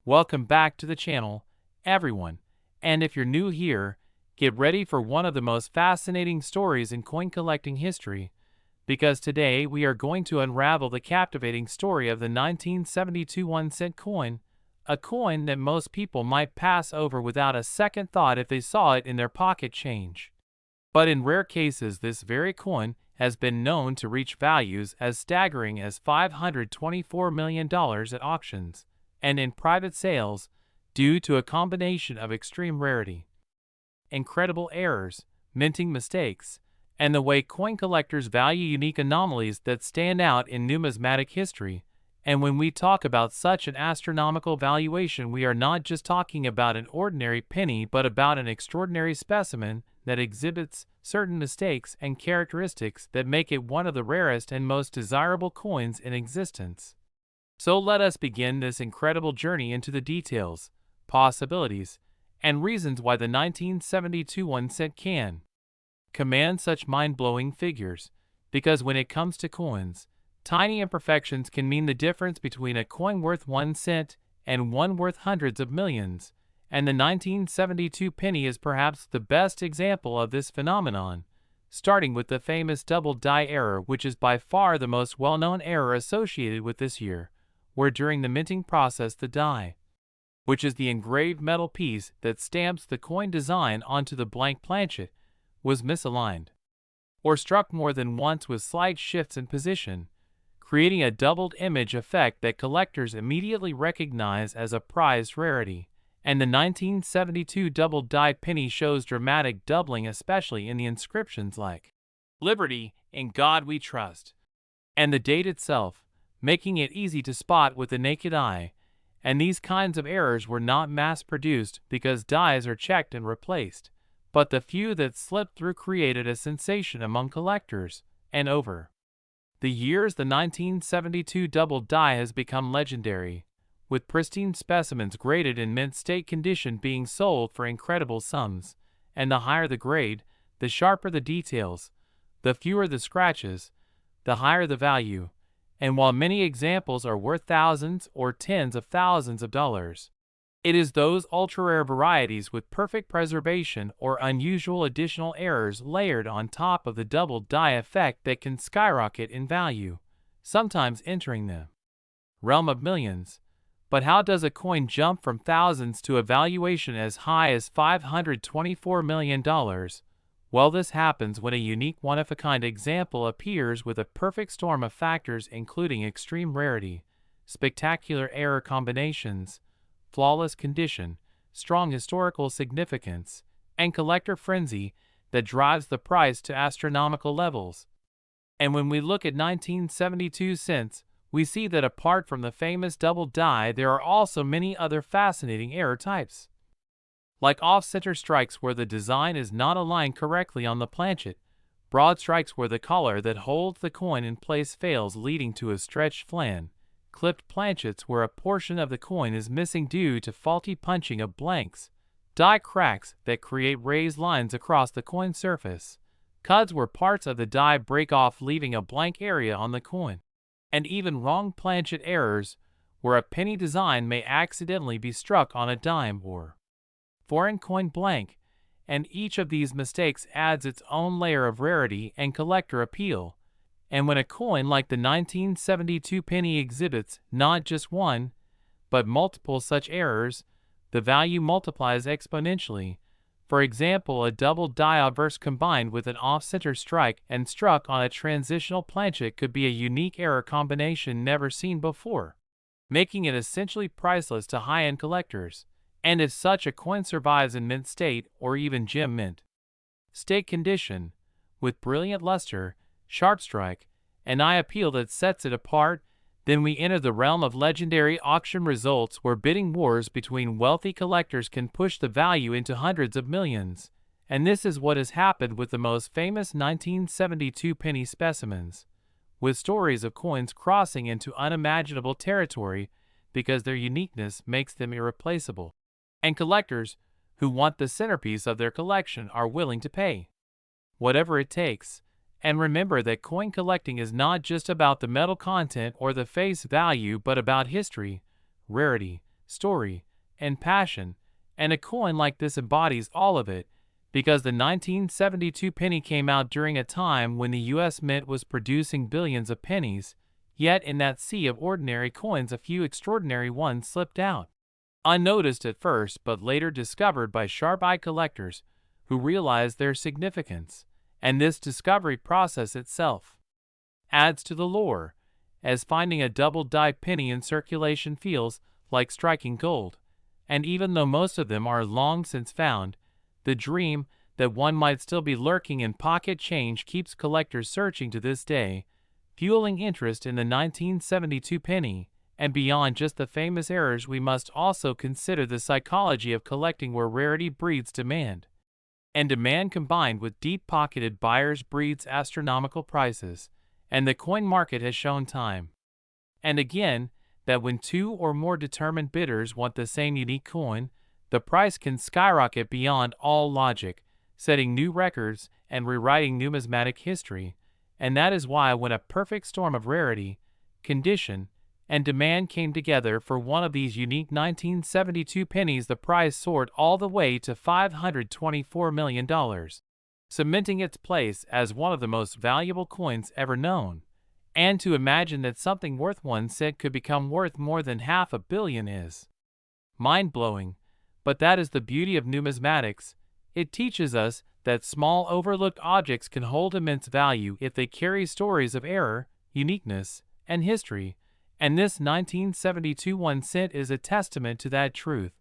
Welcome back to the channel, everyone. And if you're new here, get ready for one of the most fascinating stories in coin collecting history, because today we are going to unravel the captivating story of the 1972 1-cent coin, a coin that most people might pass over without a second thought if they saw it in their pocket change. But in rare cases, this very coin has been known to reach values as staggering as $524 million at auctions and in private sales due to a combination of extreme rarity, incredible errors, minting mistakes, and the way coin collectors value unique anomalies that stand out in numismatic history. And when we talk about such an astronomical valuation, we are not just talking about an ordinary penny but about an extraordinary specimen that exhibits certain mistakes and characteristics that make it one of the rarest and most desirable coins in existence. So let us begin this incredible journey into the details, possibilities, and reasons why the 1972 1-cent can command such mind-blowing figures, because when it comes to coins, tiny imperfections can mean the difference between a coin worth 1 cent and one worth hundreds of millions, and the 1972 penny is perhaps the best example of this phenomenon, starting with the famous double die error, which is by far the most well-known error associated with this year, where during the minting process the die, which is the engraved metal piece that stamps the coin design onto the blank planchet, was misaligned, or struck more than once with slight shifts in position, creating a doubled image effect that collectors immediately recognize as a prized rarity. And the 1972 double die penny shows dramatic doubling, especially in the inscriptions like "Liberty, in God We Trust," and the date itself, making it easy to spot with the naked eye. And these kinds of errors were not mass-produced because dies are checked and replaced, but the few that slipped through created a sensation among collectors, and over the years the 1972 double die has become legendary, with pristine specimens graded in mint state condition being sold for incredible sums. And the higher the grade, the sharper the details, the fewer the scratches, the higher the value. And while many examples are worth thousands or tens of thousands of dollars, it is those ultra-rare varieties with perfect preservation or unusual additional errors layered on top of the double die effect that can skyrocket in value, sometimes entering the realm of millions. But how does a coin jump from thousands to a valuation as high as $524 million? Well, this happens when a unique one-of-a-kind example appears with a perfect storm of factors including extreme rarity, spectacular error combinations, flawless condition, strong historical significance, and collector frenzy that drives the price to astronomical levels. And when we look at 1972 cents, we see that apart from the famous double die, there are also many other fascinating error types, like off-center strikes where the design is not aligned correctly on the planchet, broad strikes where the collar that holds the coin in place fails leading to a stretched flan, clipped planchets where a portion of the coin is missing due to faulty punching of blanks, die cracks that create raised lines across the coin surface, cuts where parts of the die break off leaving a blank area on the coin, and even wrong planchet errors where a penny design may accidentally be struck on a dime or foreign coin blank, and each of these mistakes adds its own layer of rarity and collector appeal. And when a coin like the 1972 penny exhibits not just one, but multiple such errors, the value multiplies exponentially. For example, a double die obverse combined with an off-center strike and struck on a transitional planchet could be a unique error combination never seen before, making it essentially priceless to high-end collectors. And if such a coin survives in mint state or even gem mint state condition, with brilliant luster, sharp strike, and eye appeal that sets it apart, then we enter the realm of legendary auction results where bidding wars between wealthy collectors can push the value into hundreds of millions. And this is what has happened with the most famous 1972 penny specimens, with stories of coins crossing into unimaginable territory because their uniqueness makes them irreplaceable. And collectors who want the centerpiece of their collection are willing to pay whatever it takes. And remember that coin collecting is not just about the metal content or the face value but about history, rarity, story, and passion, and a coin like this embodies all of it, because the 1972 penny came out during a time when the US Mint was producing billions of pennies, yet in that sea of ordinary coins a few extraordinary ones slipped out. Unnoticed at first but later discovered by sharp-eyed collectors who realized their significance, and this discovery process itself adds to the lore, as finding a double-die penny in circulation feels like striking gold, and even though most of them are long since found, the dream that one might still be lurking in pocket change keeps collectors searching to this day, fueling interest in the 1972 penny. And beyond just the famous errors, we must also consider the psychology of collecting, where rarity breeds demand, and demand combined with deep-pocketed buyers breeds astronomical prices, and the coin market has shown time and again that when two or more determined bidders want the same unique coin, the price can skyrocket beyond all logic, setting new records and rewriting numismatic history. And that is why when a perfect storm of rarity, condition, and demand came together for one of these unique 1972 pennies, the price soared all the way to $524 million, cementing its place as one of the most valuable coins ever known. And to imagine that something worth 1 cent could become worth more than $500 million is mind-blowing, but that is the beauty of numismatics. It teaches us that small overlooked objects can hold immense value if they carry stories of error, uniqueness, and history. And this 1972 1 cent is a testament to that truth.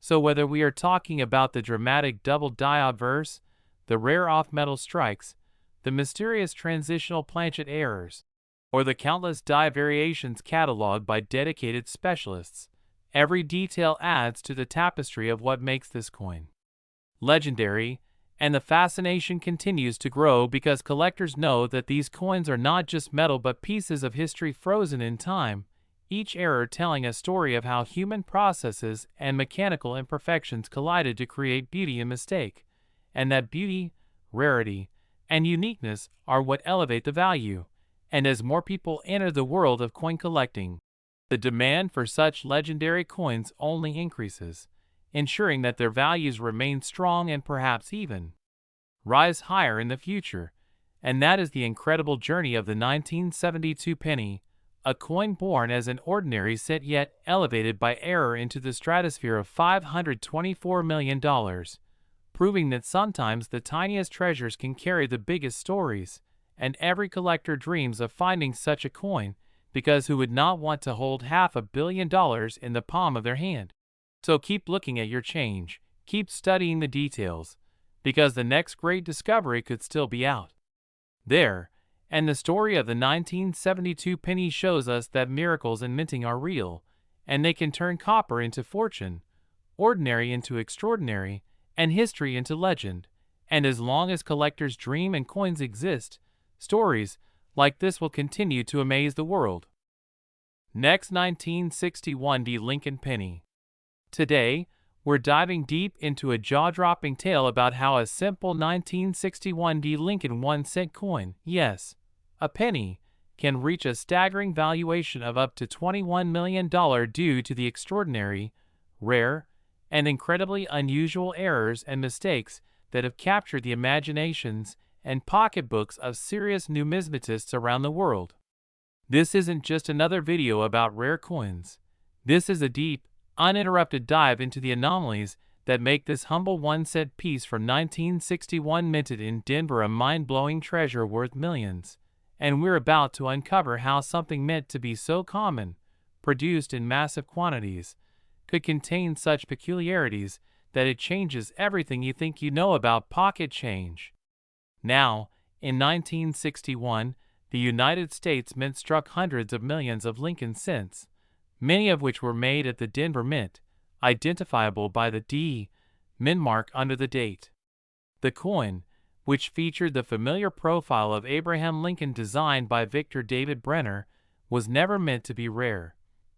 So whether we are talking about the dramatic double-die obverse, the rare off-metal strikes, the mysterious transitional planchet errors, or the countless die variations cataloged by dedicated specialists, every detail adds to the tapestry of what makes this coin legendary, and the fascination continues to grow because collectors know that these coins are not just metal but pieces of history frozen in time, each error telling a story of how human processes and mechanical imperfections collided to create beauty and mistake, and that beauty, rarity, and uniqueness are what elevate the value. And as more people enter the world of coin collecting, the demand for such legendary coins only increases, ensuring that their values remain strong and perhaps even rise higher in the future. And that is the incredible journey of the 1972 penny, a coin born as an ordinary cent yet elevated by error into the stratosphere of $524 million, proving that sometimes the tiniest treasures can carry the biggest stories. And every collector dreams of finding such a coin, because who would not want to hold $500 million in the palm of their hand? So keep looking at your change, keep studying the details, because the next great discovery could still be out there. And the story of the 1972 penny shows us that miracles in minting are real, and they can turn copper into fortune, ordinary into extraordinary, and history into legend. And as long as collectors dream and coins exist, stories like this will continue to amaze the world. Next, 1961 D Lincoln penny. Today, we're diving deep into a jaw-dropping tale about how a simple 1961 D Lincoln 1 cent coin, yes, a penny, can reach a staggering valuation of up to $21 million due to the extraordinary, rare, and incredibly unusual errors and mistakes that have captured the imaginations and pocketbooks of serious numismatists around the world. This isn't just another video about rare coins. This is a deep, uninterrupted dive into the anomalies that make this humble 1 cent piece from 1961 minted in Denver a mind-blowing treasure worth millions. And we're about to uncover how something meant to be so common, produced in massive quantities, could contain such peculiarities that it changes everything you think you know about pocket change. Now, in 1961, the United States Mint struck hundreds of millions of Lincoln cents, many of which were made at the Denver Mint, identifiable by the D Mint mark under the date. The coin, which featured the familiar profile of Abraham Lincoln designed by Victor David Brenner, was never meant to be rare.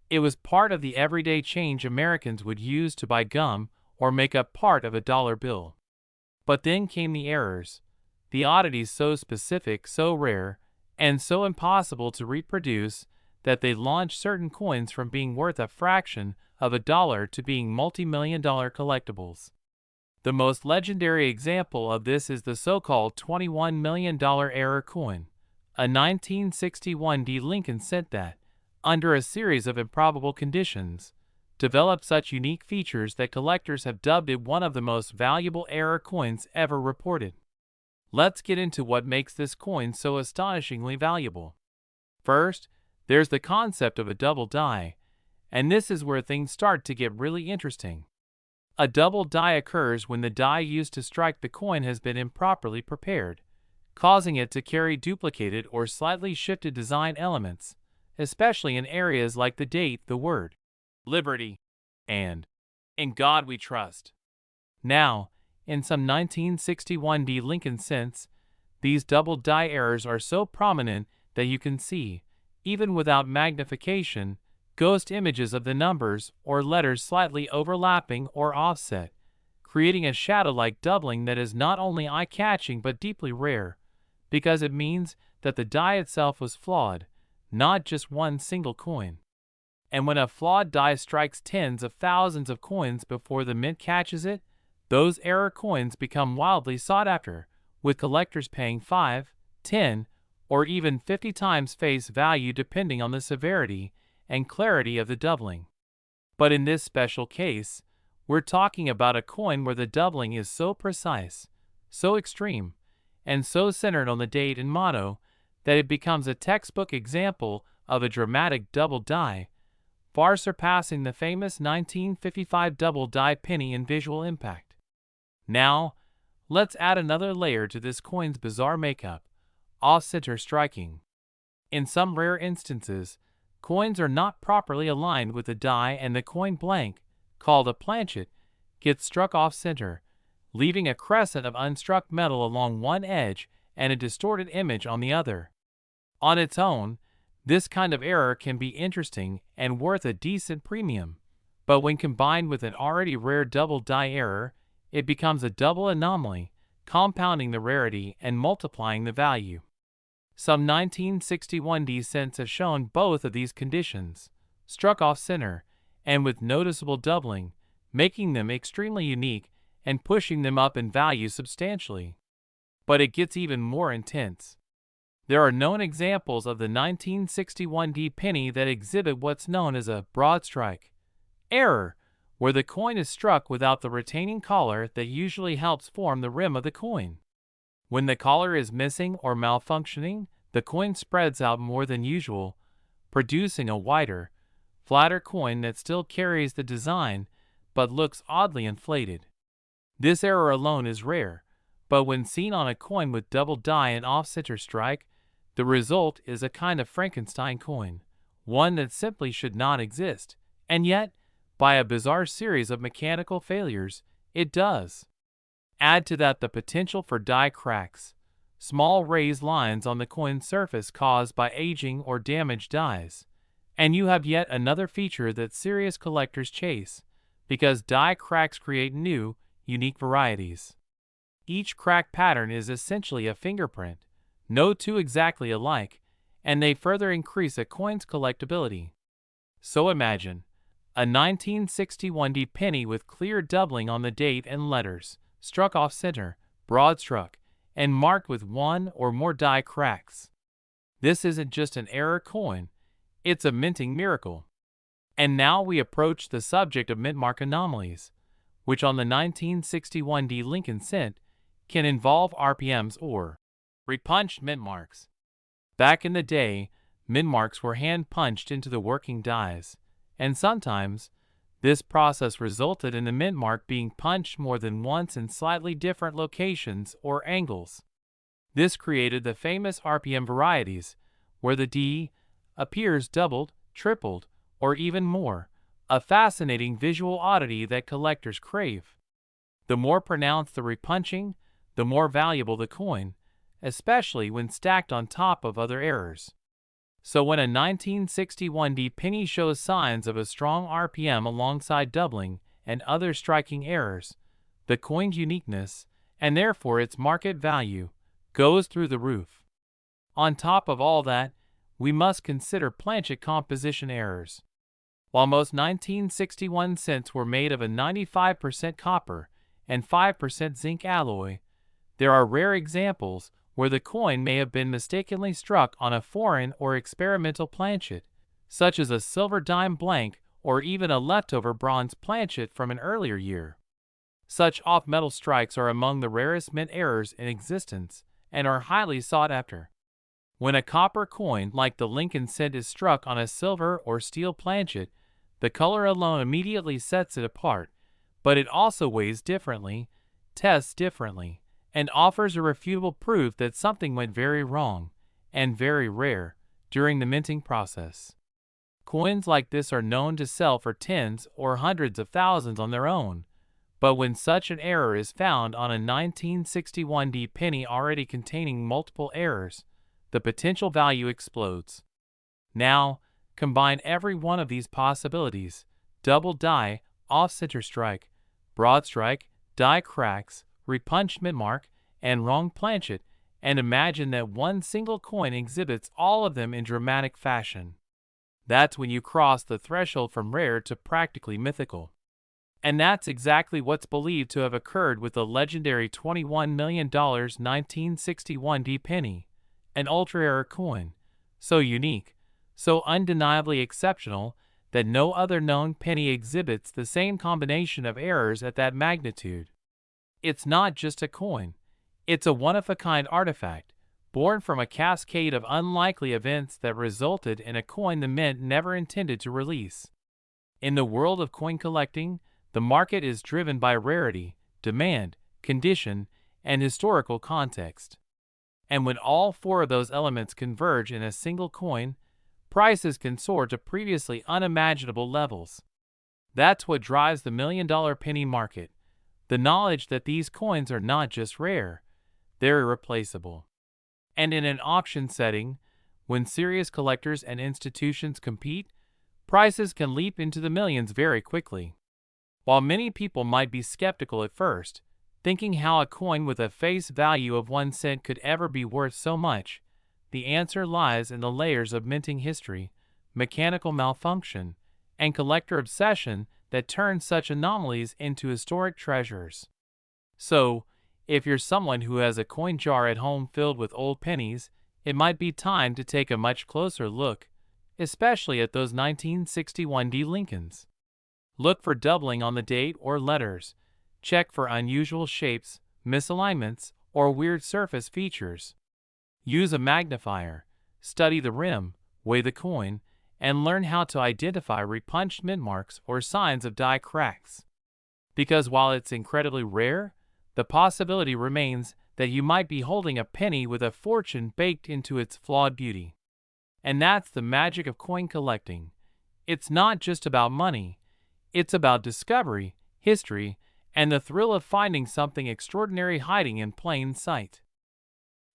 It was part of the everyday change Americans would use to buy gum or make up part of a dollar bill. But then came the errors, the oddities so specific, so rare, and so impossible to reproduce that they launched certain coins from being worth a fraction of a dollar to being multi-million-dollar collectibles. The most legendary example of this is the so-called $21 million error coin, a 1961 Lincoln cent that, under a series of improbable conditions, developed such unique features that collectors have dubbed it one of the most valuable error coins ever reported. Let's get into what makes this coin so astonishingly valuable. First, there's the concept of a double die, and this is where things start to get really interesting. A double die occurs when the die used to strike the coin has been improperly prepared, causing it to carry duplicated or slightly shifted design elements, especially in areas like the date, the word liberty, and in God we trust. Now, in some 1961 Lincoln cents, these double die errors are so prominent that you can see, even without magnification, ghost images of the numbers or letters slightly overlapping or offset, creating a shadow-like doubling that is not only eye-catching but deeply rare, because it means that the die itself was flawed, not just one single coin. And when a flawed die strikes tens of thousands of coins before the mint catches it, those error coins become wildly sought after, with collectors paying 5, 10, or even 50 times face value depending on the severity and clarity of the doubling. But in this special case, we're talking about a coin where the doubling is so precise, so extreme, and so centered on the date and motto that it becomes a textbook example of a dramatic double die, far surpassing the famous 1955 double die penny in visual impact. Now, let's add another layer to this coin's bizarre makeup: off-center striking. In some rare instances, coins are not properly aligned with the die and the coin blank, called a planchet, gets struck off-center, leaving a crescent of unstruck metal along one edge and a distorted image on the other. On its own, this kind of error can be interesting and worth a decent premium, but when combined with an already rare double die error, it becomes a double anomaly, compounding the rarity and multiplying the value. Some 1961 cents have shown both of these conditions, struck off-center and with noticeable doubling, making them extremely unique and pushing them up in value substantially. But it gets even more intense. There are known examples of the 1961 penny that exhibit what's known as a broad strike error, where the coin is struck without the retaining collar that usually helps form the rim of the coin. When the collar is missing or malfunctioning, the coin spreads out more than usual, producing a wider, flatter coin that still carries the design but looks oddly inflated. This error alone is rare, but when seen on a coin with double die and off-center strike, the result is a kind of Frankenstein coin, one that simply should not exist, and yet, by a bizarre series of mechanical failures, it does. Add to that the potential for die cracks, small raised lines on the coin's surface caused by aging or damaged dies, and you have yet another feature that serious collectors chase, because die cracks create new, unique varieties. Each crack pattern is essentially a fingerprint, no two exactly alike, and they further increase a coin's collectability. So imagine a 1961 penny with clear doubling on the date and letters, struck off-center, broad struck, and marked with one or more die cracks. This isn't just an error coin, it's a minting miracle. And now we approach the subject of mint mark anomalies, which on the 1961 Lincoln cent can involve RPMs or repunched mint marks. Back in the day, mint marks were hand-punched into the working dies, and sometimes this process resulted in the mint mark being punched more than once in slightly different locations or angles. This created the famous RPM varieties, where the D appears doubled, tripled, or even more, a fascinating visual oddity that collectors crave. The more pronounced the repunching, the more valuable the coin, especially when stacked on top of other errors. So when a 1961 penny shows signs of a strong RPM alongside doubling and other striking errors, the coin's uniqueness, and therefore its market value, goes through the roof. On top of all that, we must consider planchet composition errors. While most 1961 cents were made of a 95% copper and 5% zinc alloy, there are rare examples where the coin may have been mistakenly struck on a foreign or experimental planchet, such as a silver dime blank or even a leftover bronze planchet from an earlier year. Such off-metal strikes are among the rarest mint errors in existence and are highly sought after. When a copper coin like the Lincoln cent is struck on a silver or steel planchet, the color alone immediately sets it apart, but it also weighs differently, tests differently, and offers irrefutable proof that something went very wrong, and very rare, during the minting process. Coins like this are known to sell for tens or hundreds of thousands on their own, but when such an error is found on a 1961 penny already containing multiple errors, the potential value explodes. Now, combine every one of these possibilities: double die, off-center strike, broad strike, die cracks, repunched mint mark, and wrong planchet, and imagine that one single coin exhibits all of them in dramatic fashion. That's when you cross the threshold from rare to practically mythical. And that's exactly what's believed to have occurred with the legendary $21 million 1961 penny, an ultra-rare coin, so unique, so undeniably exceptional, that no other known penny exhibits the same combination of errors at that magnitude. It's not just a coin, it's a one-of-a-kind artifact, born from a cascade of unlikely events that resulted in a coin the mint never intended to release. In the world of coin collecting, the market is driven by rarity, demand, condition, and historical context. And when all four of those elements converge in a single coin, prices can soar to previously unimaginable levels. That's what drives the million-dollar penny market: the knowledge that these coins are not just rare, they're irreplaceable. And in an auction setting, when serious collectors and institutions compete, prices can leap into the millions very quickly. While many people might be skeptical at first, thinking how a coin with a face value of 1 cent could ever be worth so much, the answer lies in the layers of minting history, mechanical malfunction, and collector obsession that turn such anomalies into historic treasures. So, if you're someone who has a coin jar at home filled with old pennies, it might be time to take a much closer look, especially at those 1961 Lincolns. Look for doubling on the date or letters. Check for unusual shapes, misalignments, or weird surface features. Use a magnifier, study the rim, weigh the coin, and learn how to identify repunched mint marks or signs of die cracks. Because while it's incredibly rare, the possibility remains that you might be holding a penny with a fortune baked into its flawed beauty. And that's the magic of coin collecting. It's not just about money. It's about discovery, history, and the thrill of finding something extraordinary hiding in plain sight.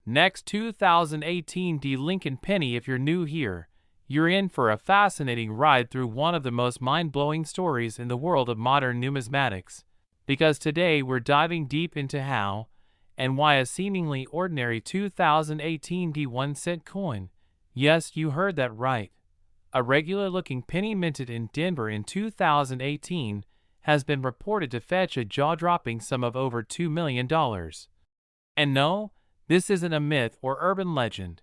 Next 2018 Lincoln penny. If you're new here, you're in for a fascinating ride through one of the most mind-blowing stories in the world of modern numismatics, because today we're diving deep into how and why a seemingly ordinary 2018 1-cent coin, yes, you heard that right, a regular-looking penny minted in Denver in 2018, has been reported to fetch a jaw-dropping sum of over $2 million. And no, this isn't a myth or urban legend,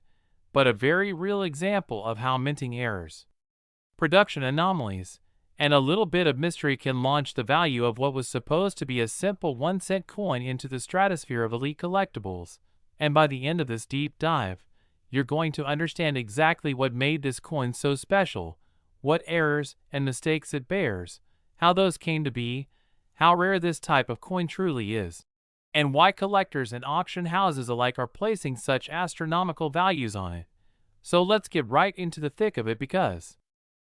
but a very real example of how minting errors, production anomalies, and a little bit of mystery can launch the value of what was supposed to be a simple 1-cent coin into the stratosphere of elite collectibles. And by the end of this deep dive, you're going to understand exactly what made this coin so special, what errors and mistakes it bears, how those came to be, how rare this type of coin truly is, and why collectors and auction houses alike are placing such astronomical values on it. So let's get right into the thick of it, because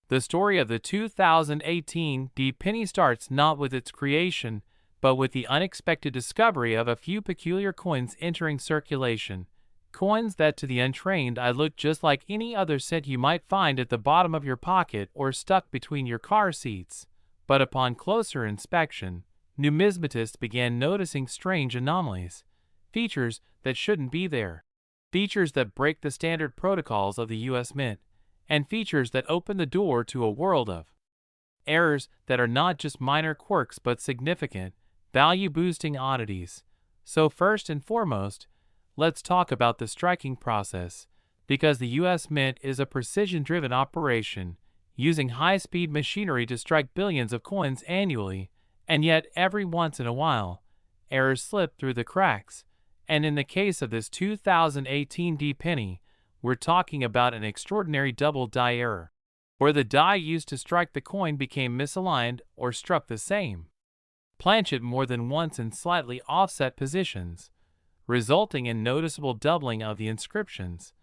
the story of the 2018 penny starts not with its creation, but with the unexpected discovery of a few peculiar coins entering circulation. Coins that to the untrained eye look just like any other cent you might find at the bottom of your pocket or stuck between your car seats. But upon closer inspection, numismatists began noticing strange anomalies, features that shouldn't be there, features that break the standard protocols of the U.S. Mint, and features that open the door to a world of Errors that are not just minor quirks but significant, value-boosting oddities. So first and foremost, let's talk about the striking process, because the U.S. Mint is a precision-driven operation, using high-speed machinery to strike billions of coins annually, and yet every once in a while, errors slip through the cracks. And in the case of this 2018 D penny, we're talking about an extraordinary double die error, where the die used to strike the coin became misaligned or struck the same planchet more than once in slightly offset positions, resulting in noticeable doubling of the inscriptions,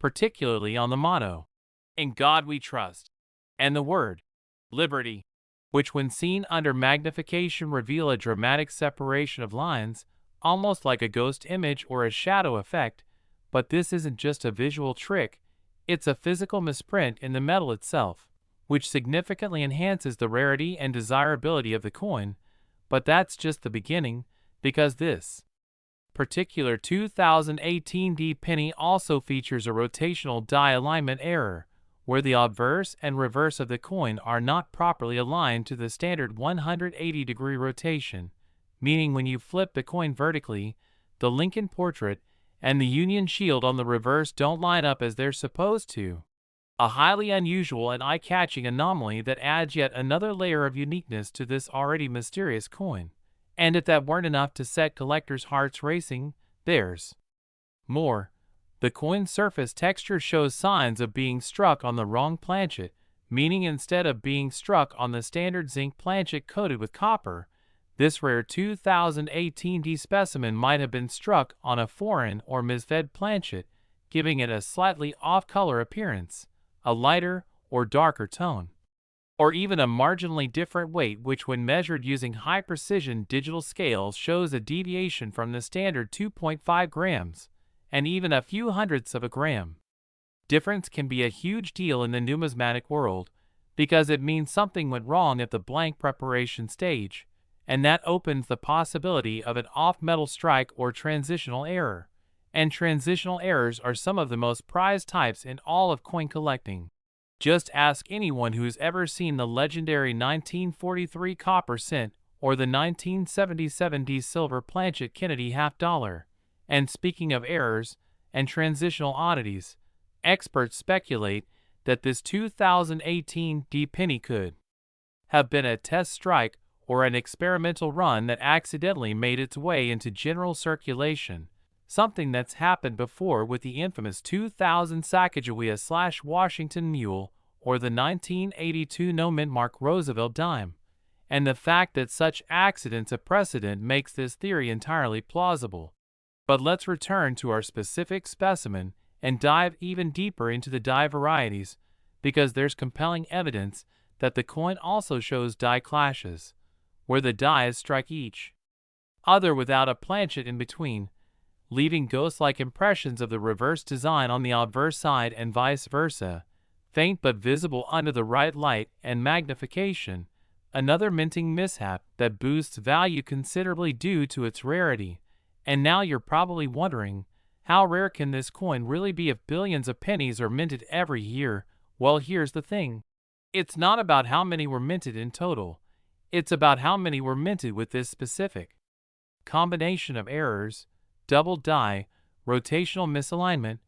particularly on the motto, "In God We Trust," and the word, "Liberty," which when seen under magnification reveal a dramatic separation of lines, almost like a ghost image or a shadow effect. But this isn't just a visual trick, it's a physical misprint in the metal itself, which significantly enhances the rarity and desirability of the coin. But that's just the beginning, because this particular 2018 D penny also features a rotational die alignment error, where the obverse and reverse of the coin are not properly aligned to the standard 180-degree rotation, meaning when you flip the coin vertically, the Lincoln portrait and the Union shield on the reverse don't line up as they're supposed to. A highly unusual and eye-catching anomaly that adds yet another layer of uniqueness to this already mysterious coin. And if that weren't enough to set collectors' hearts racing, there's more. The coin's surface texture shows signs of being struck on the wrong planchet, meaning instead of being struck on the standard zinc planchet coated with copper, this rare 2018 D specimen might have been struck on a foreign or misfed planchet, giving it a slightly off-color appearance, a lighter or darker tone, or even a marginally different weight, which when measured using high-precision digital scales shows a deviation from the standard 2.5 grams, and even a few hundredths of a gram. Difference can be a huge deal in the numismatic world, because it means something went wrong at the blank preparation stage, and that opens the possibility of an off-metal strike or transitional error. And transitional errors are some of the most prized types in all of coin collecting. Just ask anyone who's ever seen the legendary 1943 copper cent or the 1977 D silver planchet Kennedy $50. And speaking of errors and transitional oddities, experts speculate that this 2018 D penny could have been a test strike or an experimental run that accidentally made its way into general circulation, something that's happened before with the infamous 2000 Sacagawea/Washington Mule or the 1982 no-mint Mark Roosevelt dime. And the fact that such accidents a precedent makes this theory entirely plausible. But let's return to our specific specimen and dive even deeper into the die varieties, because there's compelling evidence that the coin also shows die clashes, where the dies strike each other without a planchet in between, leaving ghost-like impressions of the reverse design on the obverse side and vice versa, faint but visible under the right light and magnification, another minting mishap that boosts value considerably due to its rarity. And now you're probably wondering, how rare can this coin really be if billions of pennies are minted every year? Well, here's the thing. It's not about how many were minted in total. It's about how many were minted with this specific combination of errors, double die, rotational misalignment,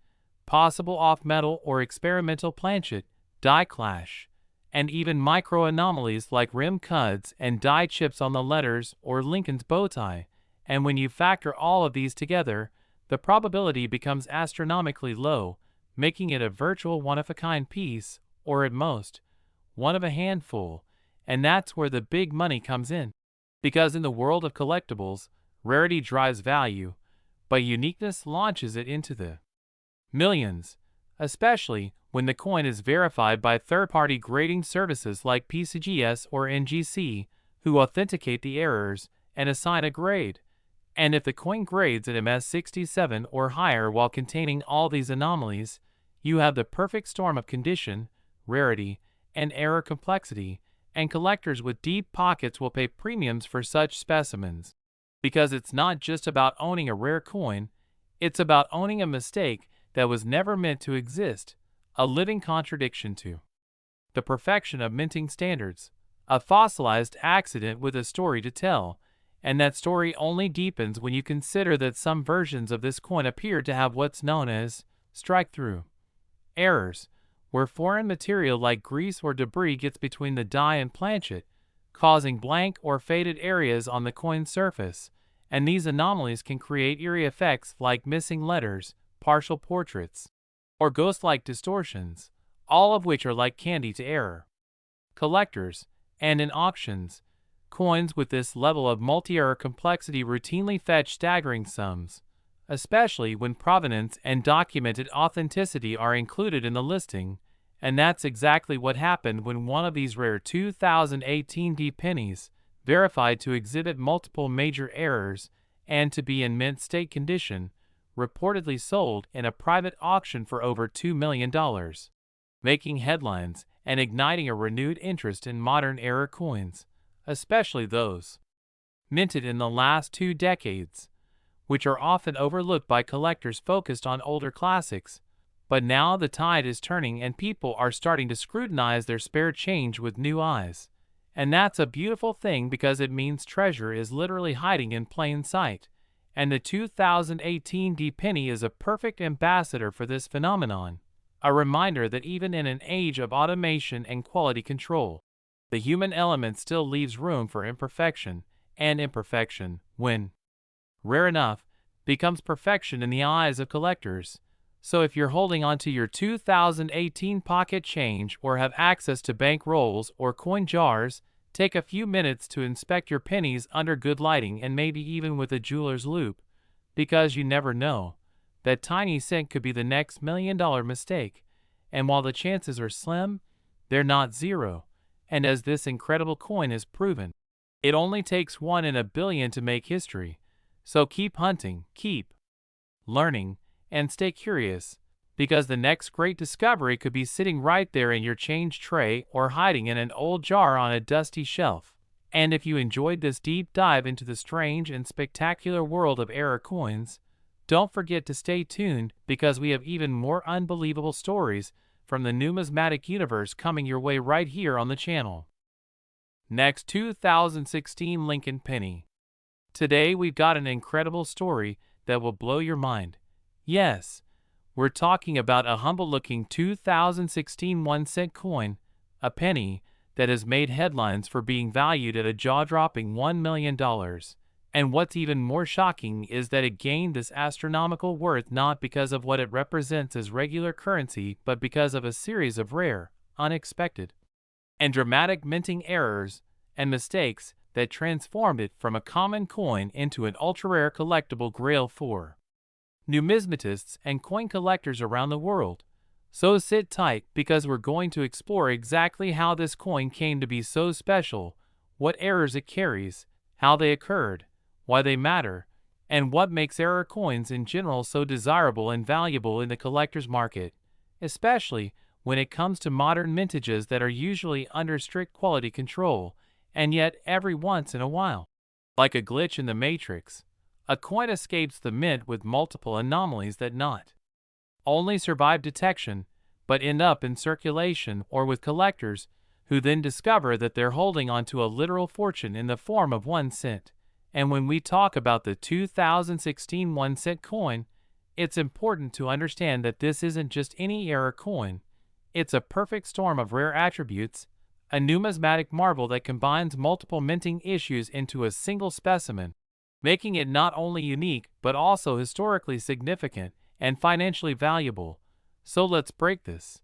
possible off-metal or experimental planchet, die clash, and even micro-anomalies like rim cuds and die chips on the letters or Lincoln's bow tie. And when you factor all of these together, the probability becomes astronomically low, making it a virtual one-of-a-kind piece, or at most, one of a handful. And that's where the big money comes in. Because in the world of collectibles, rarity drives value, but uniqueness launches it into the millions, especially when the coin is verified by third-party grading services like PCGS or NGC, who authenticate the errors and assign a grade. And if the coin grades at MS67 or higher while containing all these anomalies, you have the perfect storm of condition, rarity, and error complexity, and collectors with deep pockets will pay premiums for such specimens. Because it's not just about owning a rare coin, it's about owning a mistake that was never meant to exist, a living contradiction to the perfection of minting standards. a fossilized accident with a story to tell, and that story only deepens when you consider that some versions of this coin appear to have what's known as strike-through errors, where foreign material like grease or debris gets between the die and planchet, causing blank or faded areas on the coin's surface, and these anomalies can create eerie effects like missing letters, partial portraits, or ghost-like distortions, all of which are like candy to error collectors, and in auctions. Coins with this level of multi-error complexity routinely fetch staggering sums, especially when provenance and documented authenticity are included in the listing, and that's exactly what happened when one of these rare 2018 pennies, verified to exhibit multiple major errors and to be in mint state condition, reportedly sold in a private auction for over $2 million, making headlines and igniting a renewed interest in modern era coins, especially those minted in the last 2 decades, which are often overlooked by collectors focused on older classics. But now the tide is turning and people are starting to scrutinize their spare change with new eyes. And that's a beautiful thing because it means treasure is literally hiding in plain sight. And the 2018 penny is a perfect ambassador for this phenomenon. A reminder that even in an age of automation and quality control, the human element still leaves room for imperfection, and imperfection, when rare enough, becomes perfection in the eyes of collectors. So if you're holding onto your 2018 pocket change or have access to bank rolls or coin jars, take a few minutes to inspect your pennies under good lighting and maybe even with a jeweler's loupe, because you never know. That tiny cent could be the next $1 million mistake, and while the chances are slim, they're not zero. And as this incredible coin has proven, it only takes 1 in a billion to make history. So keep hunting, keep learning, and stay curious, because the next great discovery could be sitting right there in your change tray or hiding in an old jar on a dusty shelf. And if you enjoyed this deep dive into the strange and spectacular world of error coins, don't forget to stay tuned because we have even more unbelievable stories from the numismatic universe coming your way right here on the channel. Next, 2016 Lincoln Penny. Today we've got an incredible story that will blow your mind. Yes, we're talking about a humble-looking 2016 1-cent coin, a penny, that has made headlines for being valued at a jaw-dropping $1 million. And what's even more shocking is that it gained this astronomical worth not because of what it represents as regular currency, but because of a series of rare, unexpected, and dramatic minting errors and mistakes that transformed it from a common coin into an ultra-rare collectible grail for numismatists and coin collectors around the world. So sit tight because we're going to explore exactly how this coin came to be so special, what errors it carries, how they occurred, why they matter, and what makes error coins in general so desirable and valuable in the collector's market, especially when it comes to modern mintages that are usually under strict quality control, and yet every once in a while, like a glitch in the matrix, a coin escapes the mint with multiple anomalies that not only survive detection, but end up in circulation or with collectors who then discover that they're holding onto a literal fortune in the form of 1 cent. And when we talk about the 2016 1-cent coin, it's important to understand that this isn't just any error coin. It's a perfect storm of rare attributes, a numismatic marvel that combines multiple minting issues into a single specimen, making it not only unique but also historically significant and financially valuable. So let's break this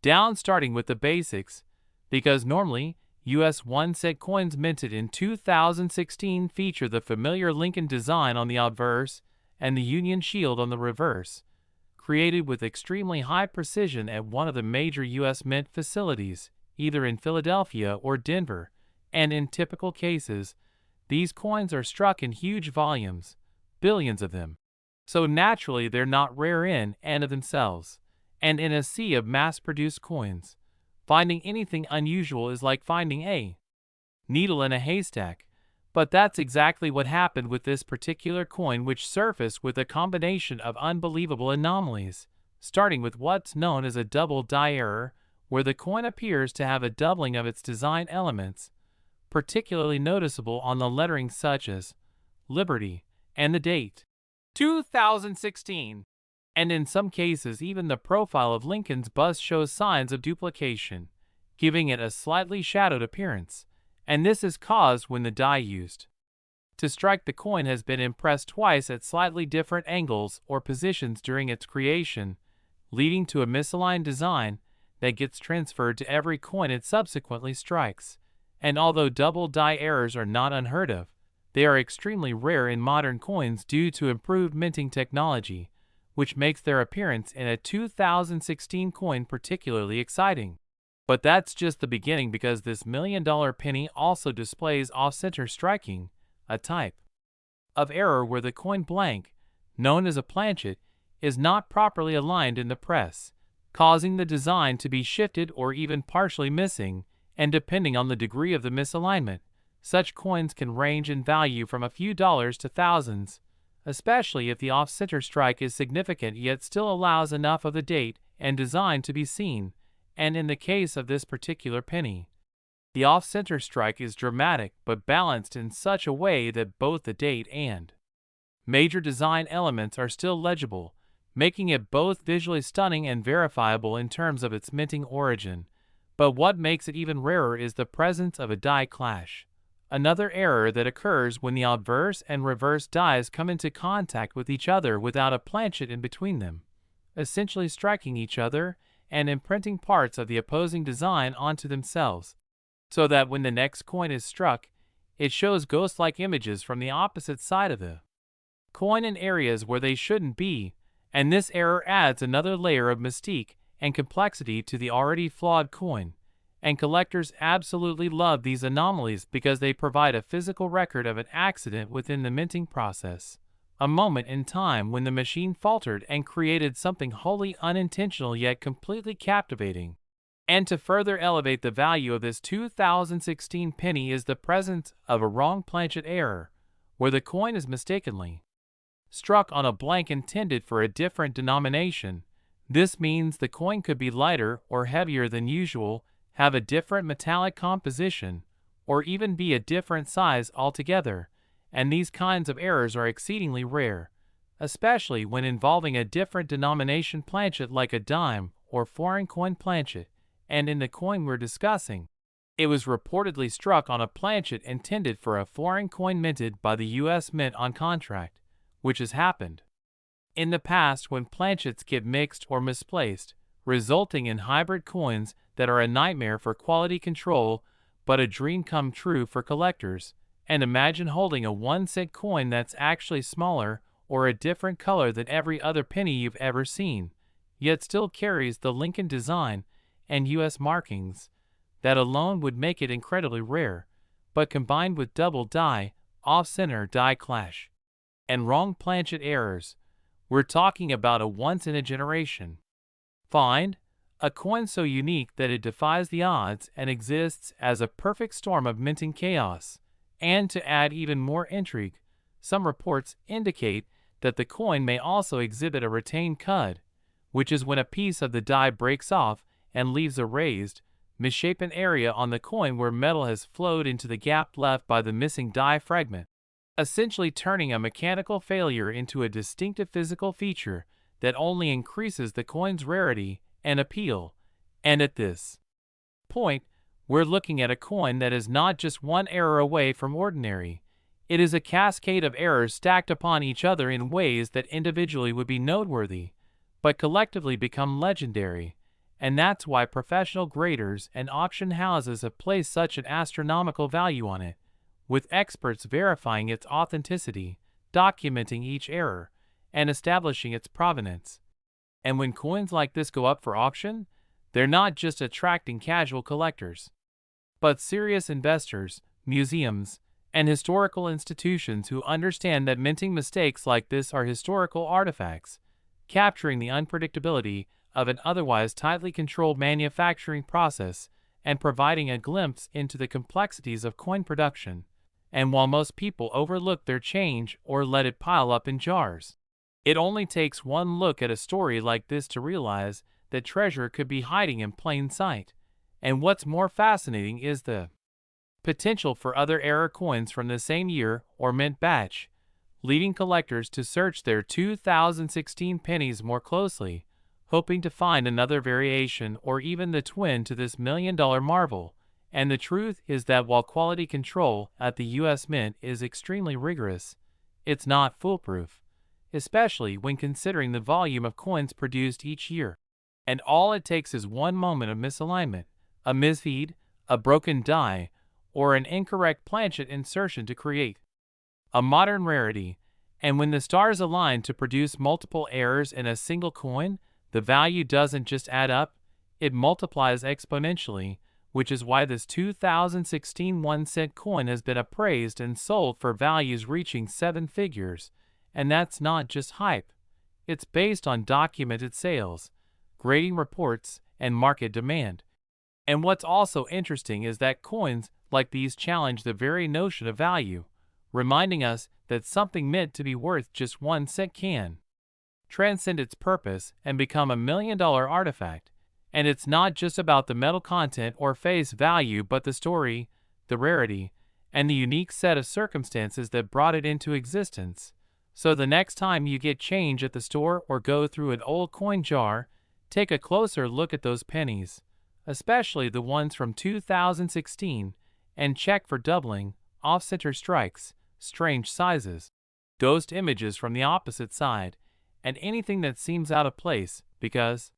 down, starting with the basics, because normally US 1-cent coins minted in 2016 feature the familiar Lincoln design on the obverse and the Union Shield on the reverse, created with extremely high precision at one of the major US mint facilities, either in Philadelphia or Denver, and in typical cases, these coins are struck in huge volumes, billions of them. So naturally they're not rare in and of themselves, and in a sea of mass-produced coins, finding anything unusual is like finding a needle in a haystack. But that's exactly what happened with this particular coin, which surfaced with a combination of unbelievable anomalies, starting with what's known as a double die error, where the coin appears to have a doubling of its design elements, particularly noticeable on the lettering such as Liberty and the date 2016. And in some cases even the profile of Lincoln's bust shows signs of duplication, giving it a slightly shadowed appearance, and this is caused when the die used to strike the coin has been impressed twice at slightly different angles or positions during its creation, leading to a misaligned design that gets transferred to every coin it subsequently strikes. And although double die errors are not unheard of, they are extremely rare in modern coins due to improved minting technology, which makes their appearance in a 2016 coin particularly exciting. But that's just the beginning, because this $1 million penny also displays off-center striking, a type of error where the coin blank, known as a planchet, is not properly aligned in the press, causing the design to be shifted or even partially missing, and depending on the degree of the misalignment, such coins can range in value from a few dollars to thousands, especially if the off-center strike is significant yet still allows enough of the date and design to be seen, and in the case of this particular penny, the off-center strike is dramatic but balanced in such a way that both the date and major design elements are still legible, making it both visually stunning and verifiable in terms of its minting origin. But what makes it even rarer is the presence of a die clash, another error that occurs when the obverse and reverse dies come into contact with each other without a planchet in between them, essentially striking each other and imprinting parts of the opposing design onto themselves, so that when the next coin is struck, it shows ghost-like images from the opposite side of the coin in areas where they shouldn't be, and this error adds another layer of mystique and complexity to the already flawed coin, and collectors absolutely love these anomalies because they provide a physical record of an accident within the minting process, a moment in time when the machine faltered and created something wholly unintentional yet completely captivating. And to further elevate the value of this 2016 penny is the presence of a wrong planchet error, where the coin is mistakenly struck on a blank intended for a different denomination. This means the coin could be lighter or heavier than usual, have a different metallic composition, or even be a different size altogether, and these kinds of errors are exceedingly rare, especially when involving a different denomination planchet like a dime or foreign coin planchet. And in the coin we're discussing, it was reportedly struck on a planchet intended for a foreign coin minted by the U.S. Mint on contract, which has happened in the past when planchets get mixed or misplaced, resulting in hybrid coins that are a nightmare for quality control but a dream come true for collectors. And imagine holding a 1-cent coin that's actually smaller or a different color than every other penny you've ever seen, yet still carries the Lincoln design and U.S. markings. That alone would make it incredibly rare, but combined with double die, off-center die clash, and wrong planchet errors, we're talking about a once-in-a-generation find, a coin so unique that it defies the odds and exists as a perfect storm of minting chaos. And to add even more intrigue, some reports indicate that the coin may also exhibit a retained cud, which is when a piece of the die breaks off and leaves a raised, misshapen area on the coin where metal has flowed into the gap left by the missing die fragment, essentially turning a mechanical failure into a distinctive physical feature that only increases the coin's rarity and appeal. And at this point, we're looking at a coin that is not just one error away from ordinary. It is a cascade of errors stacked upon each other in ways that individually would be noteworthy, but collectively become legendary. And that's why professional graders and auction houses have placed such an astronomical value on it, with experts verifying its authenticity, documenting each error, and establishing its provenance. And when coins like this go up for auction, they're not just attracting casual collectors, but serious investors, museums, and historical institutions who understand that minting mistakes like this are historical artifacts, capturing the unpredictability of an otherwise tightly controlled manufacturing process and providing a glimpse into the complexities of coin production. And while most people overlook their change or let it pile up in jars, it only takes one look at a story like this to realize that treasure could be hiding in plain sight. And what's more fascinating is the potential for other era coins from the same year or mint batch, leading collectors to search their 2016 pennies more closely, hoping to find another variation or even the twin to this million-dollar marvel. And the truth is that while quality control at the US Mint is extremely rigorous, it's not foolproof, especially when considering the volume of coins produced each year. And all it takes is one moment of misalignment, a misfeed, a broken die, or an incorrect planchet insertion to create a modern rarity. And when the stars align to produce multiple errors in a single coin, the value doesn't just add up, it multiplies exponentially, which is why this 2016 1-cent coin has been appraised and sold for values reaching 7 figures. And that's not just hype. It's based on documented sales, grading reports, and market demand. And what's also interesting is that coins like these challenge the very notion of value, reminding us that something meant to be worth just 1 cent can transcend its purpose and become a million-dollar artifact. And it's not just about the metal content or face value, but the story, the rarity, and the unique set of circumstances that brought it into existence. So the next time you get change at the store or go through an old coin jar, take a closer look at those pennies, especially the ones from 2016, and check for doubling, off-center strikes, strange sizes, ghost images from the opposite side, and anything that seems out of place, because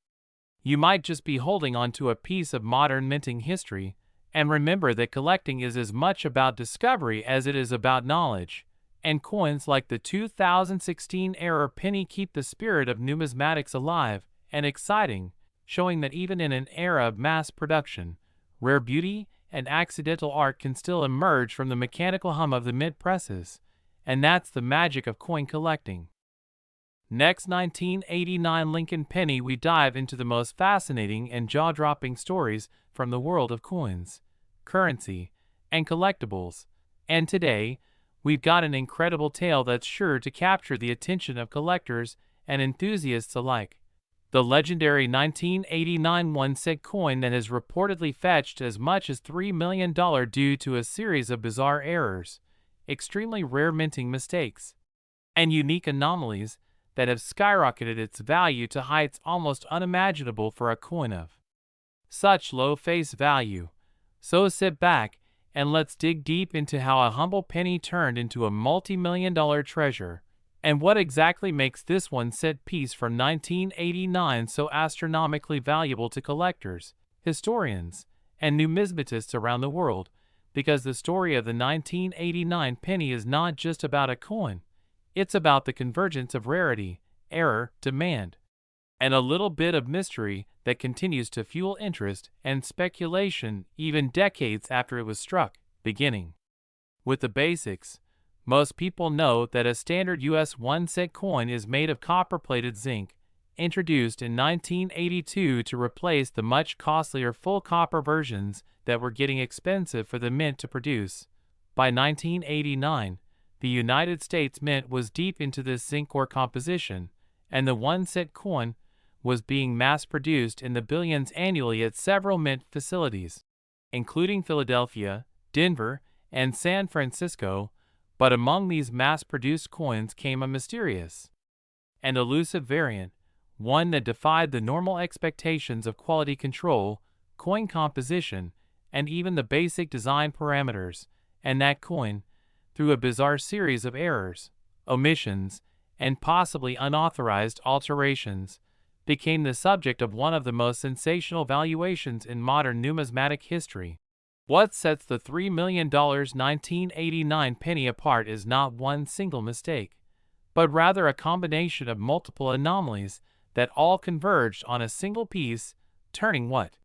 you might just be holding onto a piece of modern minting history. And remember that collecting is as much about discovery as it is about knowledge. And coins like the 2016 era penny keep the spirit of numismatics alive and exciting, showing that even in an era of mass production, rare beauty and accidental art can still emerge from the mechanical hum of the mint presses. And that's the magic of coin collecting. Next, 1989 Lincoln penny, we dive into the most fascinating and jaw-dropping stories from the world of coins, currency, and collectibles. And today, we've got an incredible tale that's sure to capture the attention of collectors and enthusiasts alike. The legendary 1989 1-cent coin that has reportedly fetched as much as $3 million due to a series of bizarre errors, extremely rare minting mistakes, and unique anomalies that have skyrocketed its value to heights almost unimaginable for a coin of such low face value. So sit back and let's dig deep into how a humble penny turned into a multi-million-dollar treasure, and what exactly makes this 1-cent piece from 1989 so astronomically valuable to collectors, historians, and numismatists around the world. Because the story of the 1989 penny is not just about a coin. It's about the convergence of rarity, error, demand, and a little bit of mystery that continues to fuel interest and speculation even decades after it was struck. Beginning with the basics, most people know that a standard US 1-cent coin is made of copper-plated zinc, introduced in 1982 to replace the much costlier full copper versions that were getting expensive for the mint to produce. By 1989, the United States Mint was deep into this zinc ore composition, and the 1-cent coin was being mass-produced in the billions annually at several mint facilities, including Philadelphia, Denver, and San Francisco. But among these mass-produced coins came a mysterious and elusive variant, one that defied the normal expectations of quality control, coin composition, and even the basic design parameters. And that coin, through a bizarre series of errors, omissions, and possibly unauthorized alterations, became the subject of one of the most sensational valuations in modern numismatic history. What sets the $3 million 1989 penny apart is not one single mistake, but rather a combination of multiple anomalies that all converged on a single piece, turning what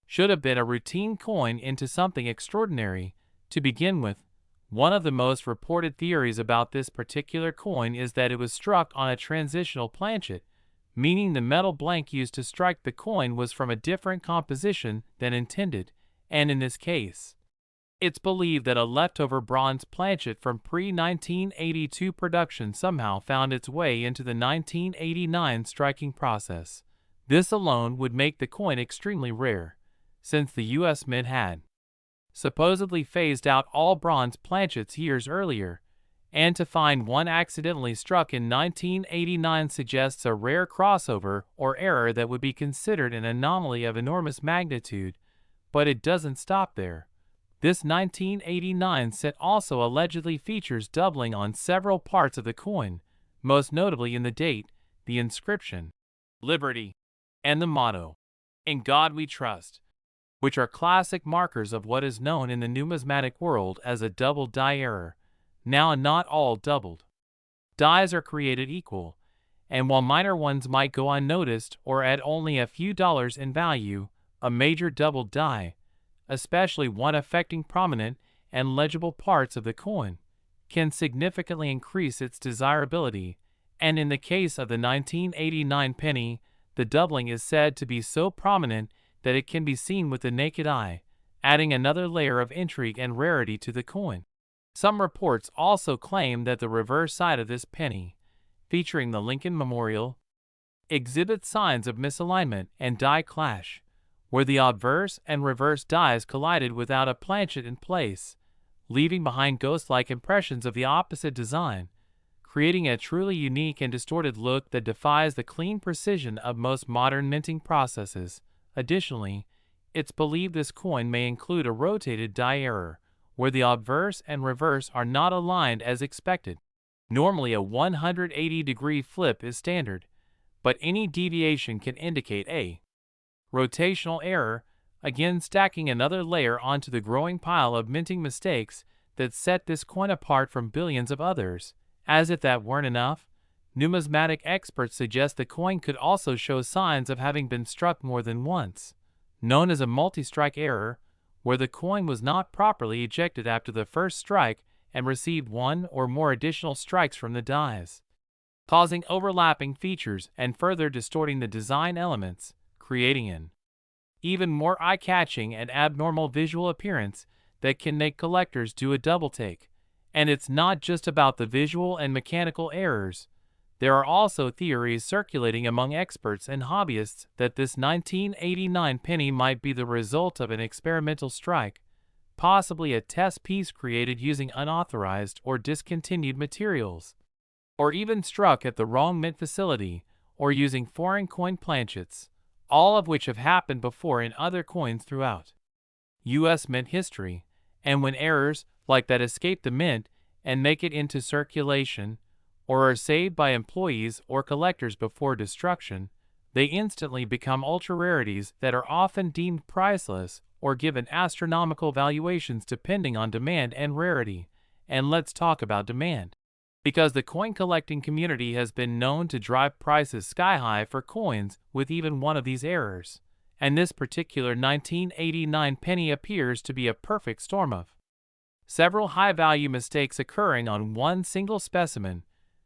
should have been a routine coin into something extraordinary. To begin with, one of the most reported theories about this particular coin is that it was struck on a transitional planchet, meaning the metal blank used to strike the coin was from a different composition than intended, and in this case, it's believed that a leftover bronze planchet from pre-1982 production somehow found its way into the 1989 striking process. This alone would make the coin extremely rare, since the U.S. Mint had supposedly phased out all bronze planchets years earlier, and to find one accidentally struck in 1989 suggests a rare crossover or error that would be considered an anomaly of enormous magnitude, but it doesn't stop there. This 1989 set also allegedly features doubling on several parts of the coin, most notably in the date, the inscription, Liberty, and the motto, In God We Trust, which are classic markers of what is known in the numismatic world as a double die error. Now, not all doubled dies are created equal, and while minor ones might go unnoticed or add only a few dollars in value, a major doubled die, especially one affecting prominent and legible parts of the coin, can significantly increase its desirability, and in the case of the 1989 penny, the doubling is said to be so prominent that it can be seen with the naked eye, adding another layer of intrigue and rarity to the coin. Some reports also claim that the reverse side of this penny, featuring the Lincoln Memorial, exhibits signs of misalignment and die clash, where the obverse and reverse dies collided without a planchet in place, leaving behind ghost-like impressions of the opposite design, creating a truly unique and distorted look that defies the clean precision of most modern minting processes. Additionally, it's believed this coin may include a rotated die error, where the obverse and reverse are not aligned as expected. Normally a 180-degree flip is standard, but any deviation can indicate a rotational error, again stacking another layer onto the growing pile of minting mistakes that set this coin apart from billions of others. As if that weren't enough, numismatic experts suggest the coin could also show signs of having been struck more than once, known as a multi-strike error, where the coin was not properly ejected after the first strike and received one or more additional strikes from the dies, causing overlapping features and further distorting the design elements, creating an even more eye-catching and abnormal visual appearance that can make collectors do a double take. And it's not just about the visual and mechanical errors. There are also theories circulating among experts and hobbyists that this 1989 penny might be the result of an experimental strike, possibly a test piece created using unauthorized or discontinued materials, or even struck at the wrong mint facility, or using foreign coin planchets, all of which have happened before in other coins throughout U.S. mint history. And when errors like that escape the mint and make it into circulation, or are saved by employees or collectors before destruction, they instantly become ultra-rarities that are often deemed priceless or given astronomical valuations depending on demand and rarity. And let's talk about demand, because the coin collecting community has been known to drive prices sky-high for coins with even one of these errors, and this particular 1989 penny appears to be a perfect storm of several high-value mistakes occurring on one single specimen,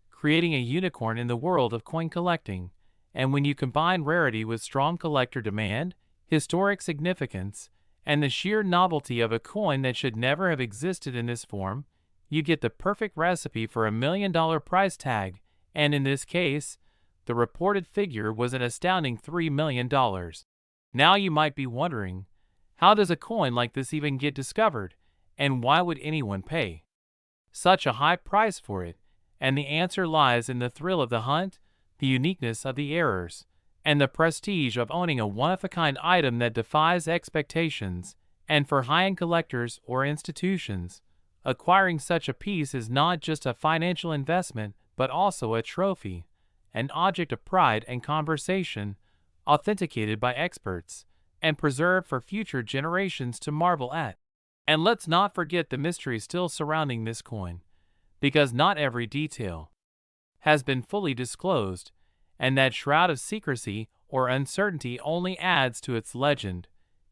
creating a unicorn in the world of coin collecting. And when you combine rarity with strong collector demand, historic significance, and the sheer novelty of a coin that should never have existed in this form, you get the perfect recipe for $1 million price tag, and in this case, the reported figure was an astounding $3 million. Now you might be wondering, how does a coin like this even get discovered, and why would anyone pay such a high price for it? And the answer lies in the thrill of the hunt, the uniqueness of the errors, and the prestige of owning a one-of-a-kind item that defies expectations. And for high-end collectors or institutions, acquiring such a piece is not just a financial investment, but also a trophy, an object of pride and conversation, authenticated by experts, and preserved for future generations to marvel at. And let's not forget the mystery still surrounding this coin, because not every detail has been fully disclosed, and that shroud of secrecy or uncertainty only adds to its legend.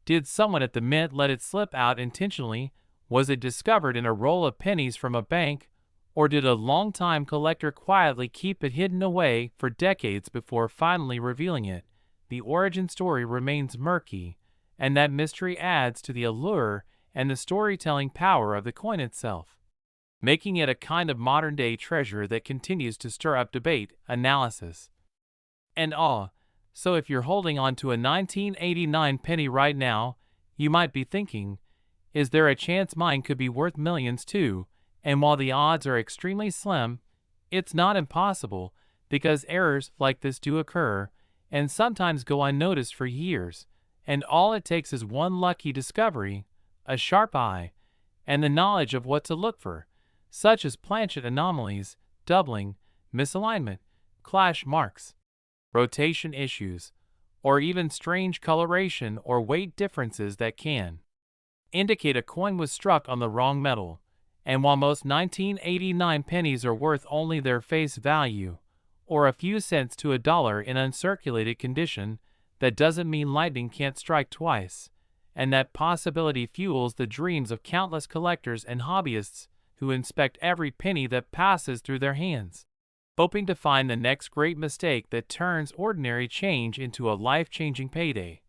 Did someone at the mint let it slip out intentionally? Was it discovered in a roll of pennies from a bank? Or did a long-time collector quietly keep it hidden away for decades before finally revealing it? The origin story remains murky, and that mystery adds to the allure and the storytelling power of the coin itself, making it a kind of modern-day treasure that continues to stir up debate, analysis, and awe. So if you're holding on to a 1989 penny right now, you might be thinking, is there a chance mine could be worth millions too? And while the odds are extremely slim, it's not impossible, because errors like this do occur, and sometimes go unnoticed for years, and all it takes is one lucky discovery, a sharp eye, and the knowledge of what to look for, such as planchet anomalies, doubling, misalignment, clash marks, rotation issues, or even strange coloration or weight differences that can indicate a coin was struck on the wrong metal. And while most 1989 pennies are worth only their face value, or a few cents to a dollar in uncirculated condition, that doesn't mean lightning can't strike twice, and that possibility fuels the dreams of countless collectors and hobbyists who inspect every penny that passes through their hands, hoping to find the next great mistake that turns ordinary change into a life-changing payday.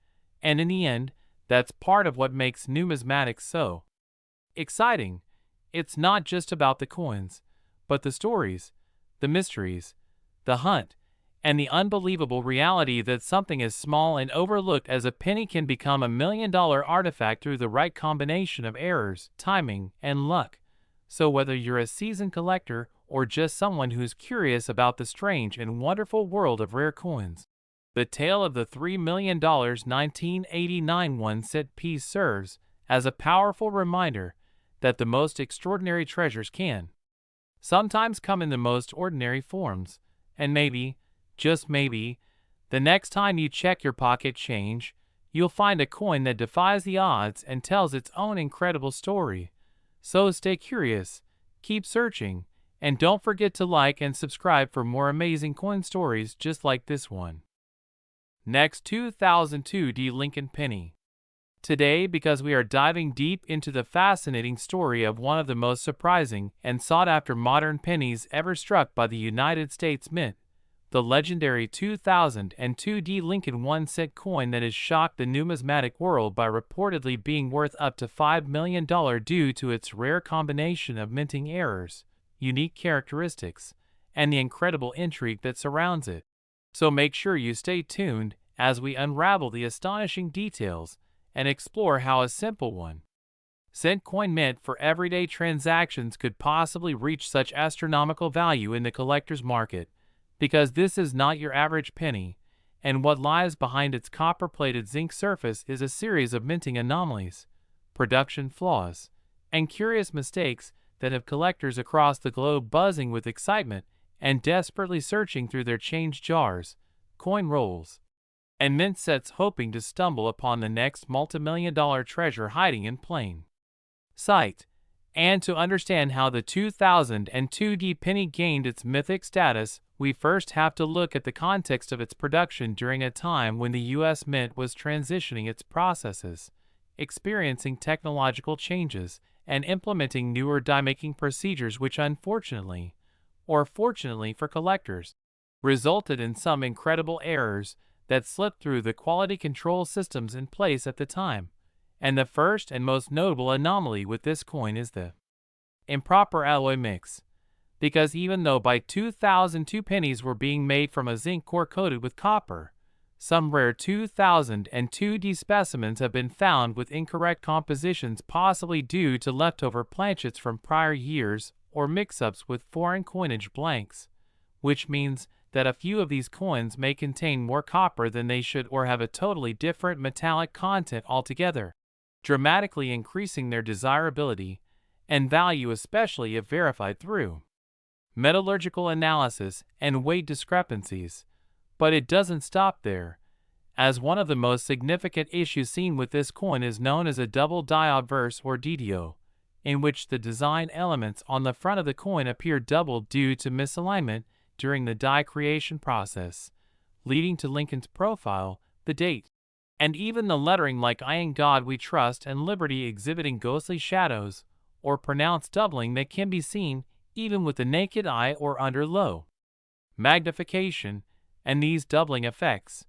And in the end, that's part of what makes numismatics so exciting. It's not just about the coins, but the stories, the mysteries, the hunt, and the unbelievable reality that something as small and overlooked as a penny can become a million-dollar artifact through the right combination of errors, timing, and luck. So whether you're a seasoned collector or just someone who's curious about the strange and wonderful world of rare coins, the tale of the $3 million 1989 one-cent piece serves as a powerful reminder that the most extraordinary treasures can sometimes come in the most ordinary forms, and maybe, just maybe, the next time you check your pocket change, you'll find a coin that defies the odds and tells its own incredible story. So stay curious, keep searching, and don't forget to like and subscribe for more amazing coin stories just like this one. Next, 2002 D. Lincoln Penny. Today, because we are diving deep into the fascinating story of one of the most surprising and sought-after modern pennies ever struck by the United States Mint, the legendary 2002 D. Lincoln 1-cent coin that has shocked the numismatic world by reportedly being worth up to $5 million due to its rare combination of minting errors, unique characteristics, and the incredible intrigue that surrounds it. So make sure you stay tuned as we unravel the astonishing details and explore how a simple one-cent coin meant for everyday transactions could possibly reach such astronomical value in the collector's market, because this is not your average penny, and what lies behind its copper-plated zinc surface is a series of minting anomalies, production flaws, and curious mistakes that have collectors across the globe buzzing with excitement and desperately searching through their change jars, coin rolls, and mint sets hoping to stumble upon the next multimillion-dollar treasure hiding in plain sight. And to understand how the 2002 D penny gained its mythic status, we first have to look at the context of its production during a time when the U.S. Mint was transitioning its processes, experiencing technological changes, and implementing newer die-making procedures which unfortunately, or fortunately for collectors, resulted in some incredible errors that slipped through the quality control systems in place at the time. And the first and most notable anomaly with this coin is the improper alloy mix. Because even though by 2002 pennies were being made from a zinc core coated with copper, some rare 2002 D specimens have been found with incorrect compositions, possibly due to leftover planchets from prior years or mix-ups with foreign coinage blanks, which means that a few of these coins may contain more copper than they should or have a totally different metallic content altogether, dramatically increasing their desirability and value, especially if verified through metallurgical analysis and weight discrepancies. But it doesn't stop there, as one of the most significant issues seen with this coin is known as a double die obverse or DDO, in which the design elements on the front of the coin appear doubled due to misalignment during the die creation process, leading to Lincoln's profile, the date, and even the lettering like "I in God We Trust" and "Liberty" exhibiting ghostly shadows or pronounced doubling that can be seen even with the naked eye or under low magnification. And these doubling effects,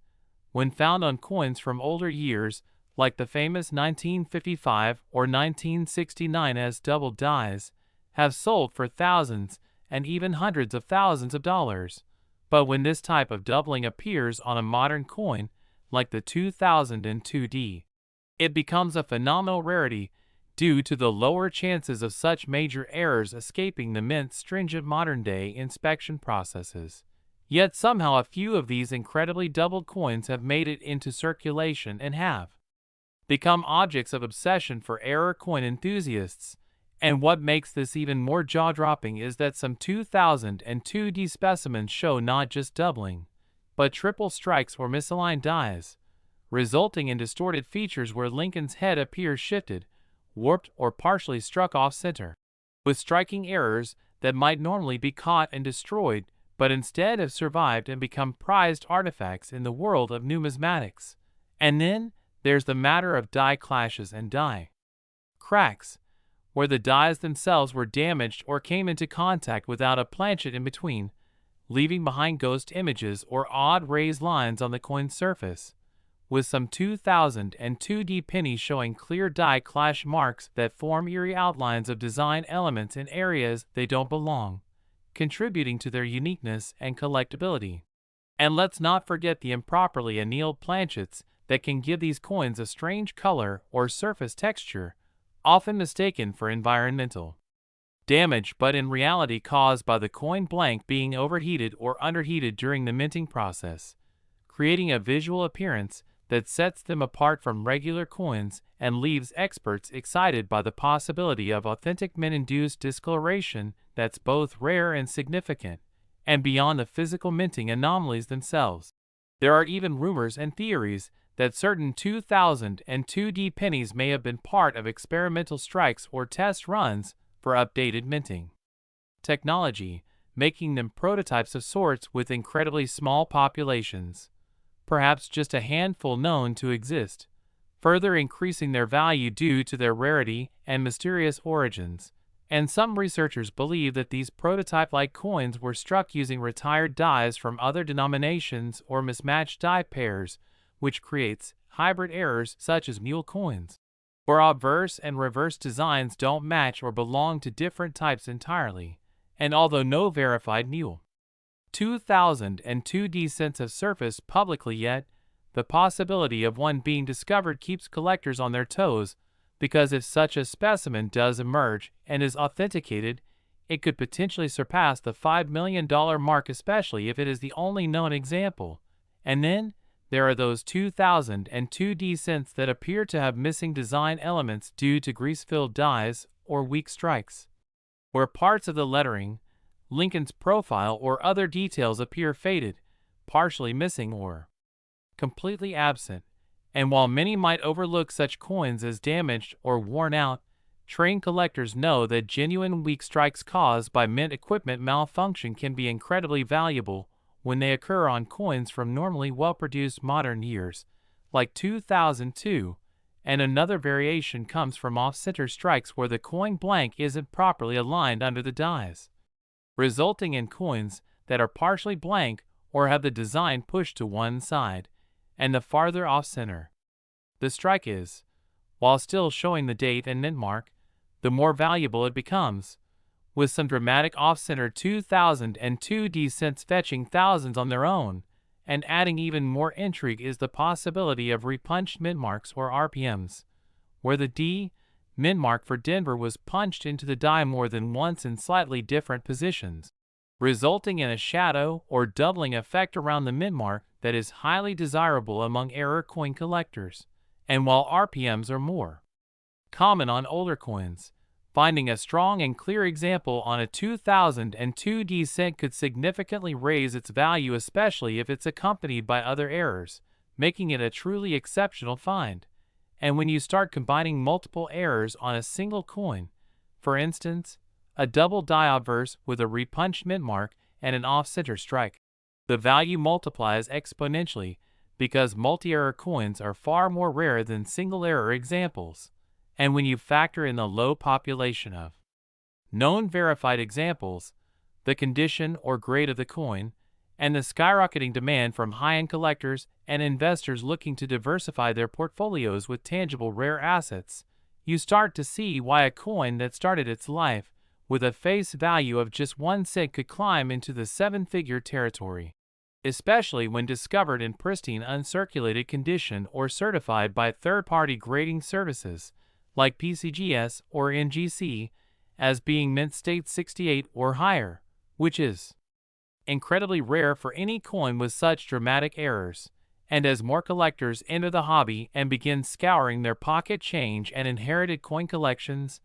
when found on coins from older years like the famous 1955 or 1969 as double dies, have sold for thousands and even hundreds of thousands of dollars, But when this type of doubling appears on a modern coin, like the 2002D, it becomes a phenomenal rarity due to the lower chances of such major errors escaping the Mint's stringent modern-day inspection processes. Yet somehow a few of these incredibly doubled coins have made it into circulation and have become objects of obsession for error coin enthusiasts. And what makes this even more jaw-dropping is that some 2002D specimens show not just doubling, but triple strikes or misaligned dies, resulting in distorted features where Lincoln's head appears shifted, warped, or partially struck off-center, with striking errors that might normally be caught and destroyed, but instead have survived and become prized artifacts in the world of numismatics. And then there's the matter of die clashes and die cracks, where the dies themselves were damaged or came into contact without a planchet in between, leaving behind ghost images or odd raised lines on the coin's surface, with some 2002D pennies showing clear die clash marks that form eerie outlines of design elements in areas they don't belong, contributing to their uniqueness and collectability. And let's not forget the improperly annealed planchets that can give these coins a strange color or surface texture, often mistaken for environmental damage but in reality caused by the coin blank being overheated or underheated during the minting process, creating a visual appearance that sets them apart from regular coins and leaves experts excited by the possibility of authentic mint-induced discoloration that's both rare and significant, and beyond the physical minting anomalies themselves. There are even rumors and theories that certain 2002D pennies may have been part of experimental strikes or test runs for updated minting technology, making them prototypes of sorts with incredibly small populations, perhaps just a handful known to exist, further increasing their value due to their rarity and mysterious origins. And some researchers believe that these prototype-like coins were struck using retired dies from other denominations or mismatched die pairs, which creates hybrid errors such as mule coins, where obverse and reverse designs don't match or belong to different types entirely. And although no verified mule 2002D cents have surfaced publicly yet, the possibility of one being discovered keeps collectors on their toes, because if such a specimen does emerge and is authenticated, it could potentially surpass the $5 million mark, especially if it is the only known example. And then there are those 2002D cents that appear to have missing design elements due to grease-filled dies or weak strikes, where parts of the lettering, Lincoln's profile, or other details appear faded, partially missing, or completely absent. And while many might overlook such coins as damaged or worn out, trained collectors know that genuine weak strikes caused by mint equipment malfunction can be incredibly valuable when they occur on coins from normally well-produced modern years, like 2002, and another variation comes from off-center strikes where the coin blank isn't properly aligned under the dies, resulting in coins that are partially blank or have the design pushed to one side, and the farther off-center the strike is, while still showing the date and mint mark, the more valuable it becomes, with some dramatic off-center 2002D cents fetching thousands on their own. And adding even more intrigue is the possibility of repunched mint marks or RPMs, where the D mint mark for Denver was punched into the die more than once in slightly different positions, resulting in a shadow or doubling effect around the mint mark that is highly desirable among error coin collectors. And while RPMs are more common on older coins, finding a strong and clear example on a 2002D cent could significantly raise its value, especially if it's accompanied by other errors, making it a truly exceptional find. And when you start combining multiple errors on a single coin, for instance, a double die obverse with a repunched mint mark and an off-center strike, the value multiplies exponentially because multi-error coins are far more rare than single-error examples. And when you factor in the low population of known verified examples, the condition or grade of the coin, and the skyrocketing demand from high-end collectors and investors looking to diversify their portfolios with tangible rare assets, you start to see why a coin that started its life with a face value of just 1 cent could climb into the seven-figure territory. especially when discovered in pristine uncirculated condition or certified by third-party grading services like PCGS or NGC as being mint state 68 or higher, which is incredibly rare for any coin with such dramatic errors. And as more collectors enter the hobby and begin scouring their pocket change and inherited coin collections,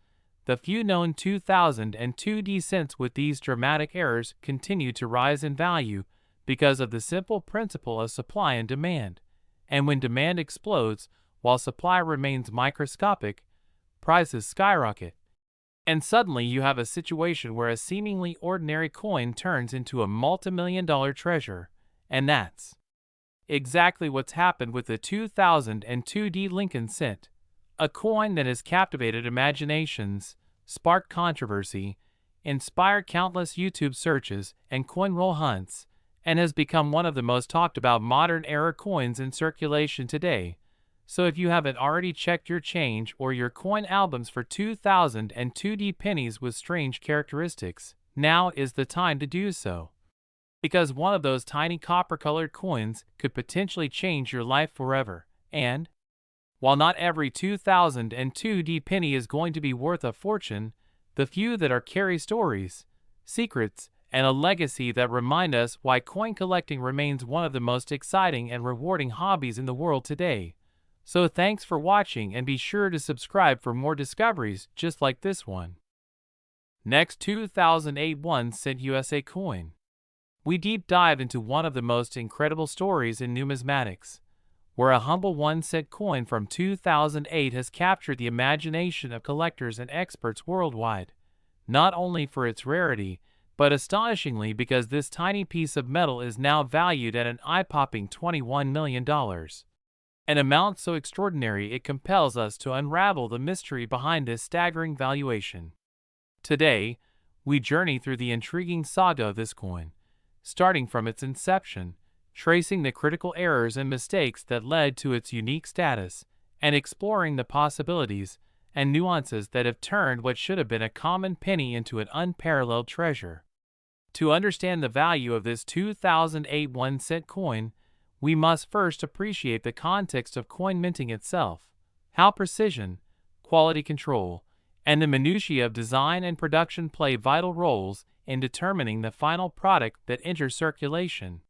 the few known 2002D cents with these dramatic errors continue to rise in value because of the simple principle of supply and demand. And when demand explodes while supply remains microscopic, prices skyrocket. And suddenly you have a situation where a seemingly ordinary coin turns into a multi-million-dollar treasure, and that's exactly what's happened with the 2002D Lincoln cent, a coin that has captivated imaginations, sparked controversy, inspired countless YouTube searches and coin roll hunts, and has become one of the most talked about modern-era coins in circulation today. So if you haven't already checked your change or your coin albums for 2002D pennies with strange characteristics, now is the time to do so. Because one of those tiny copper-colored coins could potentially change your life forever. And while not every 2002D penny is going to be worth a fortune, the few that are carry stories, secrets, and a legacy that remind us why coin collecting remains one of the most exciting and rewarding hobbies in the world today. So thanks for watching, and be sure to subscribe for more discoveries just like this one. Next, 2008 1 cent USA coin. We deep dive into one of the most incredible stories in numismatics, where a humble 1 cent coin from 2008 has captured the imagination of collectors and experts worldwide, not only for its rarity, but astonishingly because this tiny piece of metal is now valued at an eye-popping $21 million. An amount so extraordinary it compels us to unravel the mystery behind this staggering valuation. Today, we journey through the intriguing saga of this coin, starting from its inception, tracing the critical errors and mistakes that led to its unique status, and exploring the possibilities and nuances that have turned what should have been a common penny into an unparalleled treasure. To understand the value of this 2008 1 cent coin, we must first appreciate the context of coin minting itself, how precision, quality control, and the minutiae of design and production play vital roles in determining the final product that enters circulation.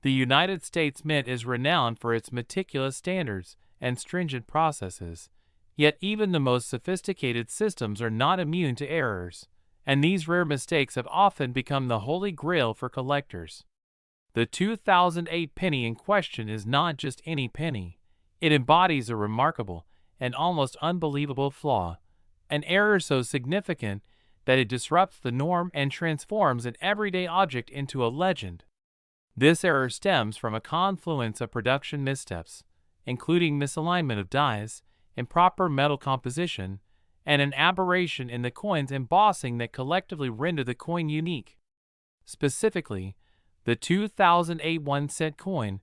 The United States Mint is renowned for its meticulous standards and stringent processes, yet even the most sophisticated systems are not immune to errors, and these rare mistakes have often become the holy grail for collectors. The 2008 penny in question is not just any penny. It embodies a remarkable and almost unbelievable flaw, an error so significant that it disrupts the norm and transforms an everyday object into a legend. This error stems from a confluence of production missteps, including misalignment of dies, improper metal composition, and an aberration in the coin's embossing that collectively render the coin unique. Specifically, the 2008 1 cent coin,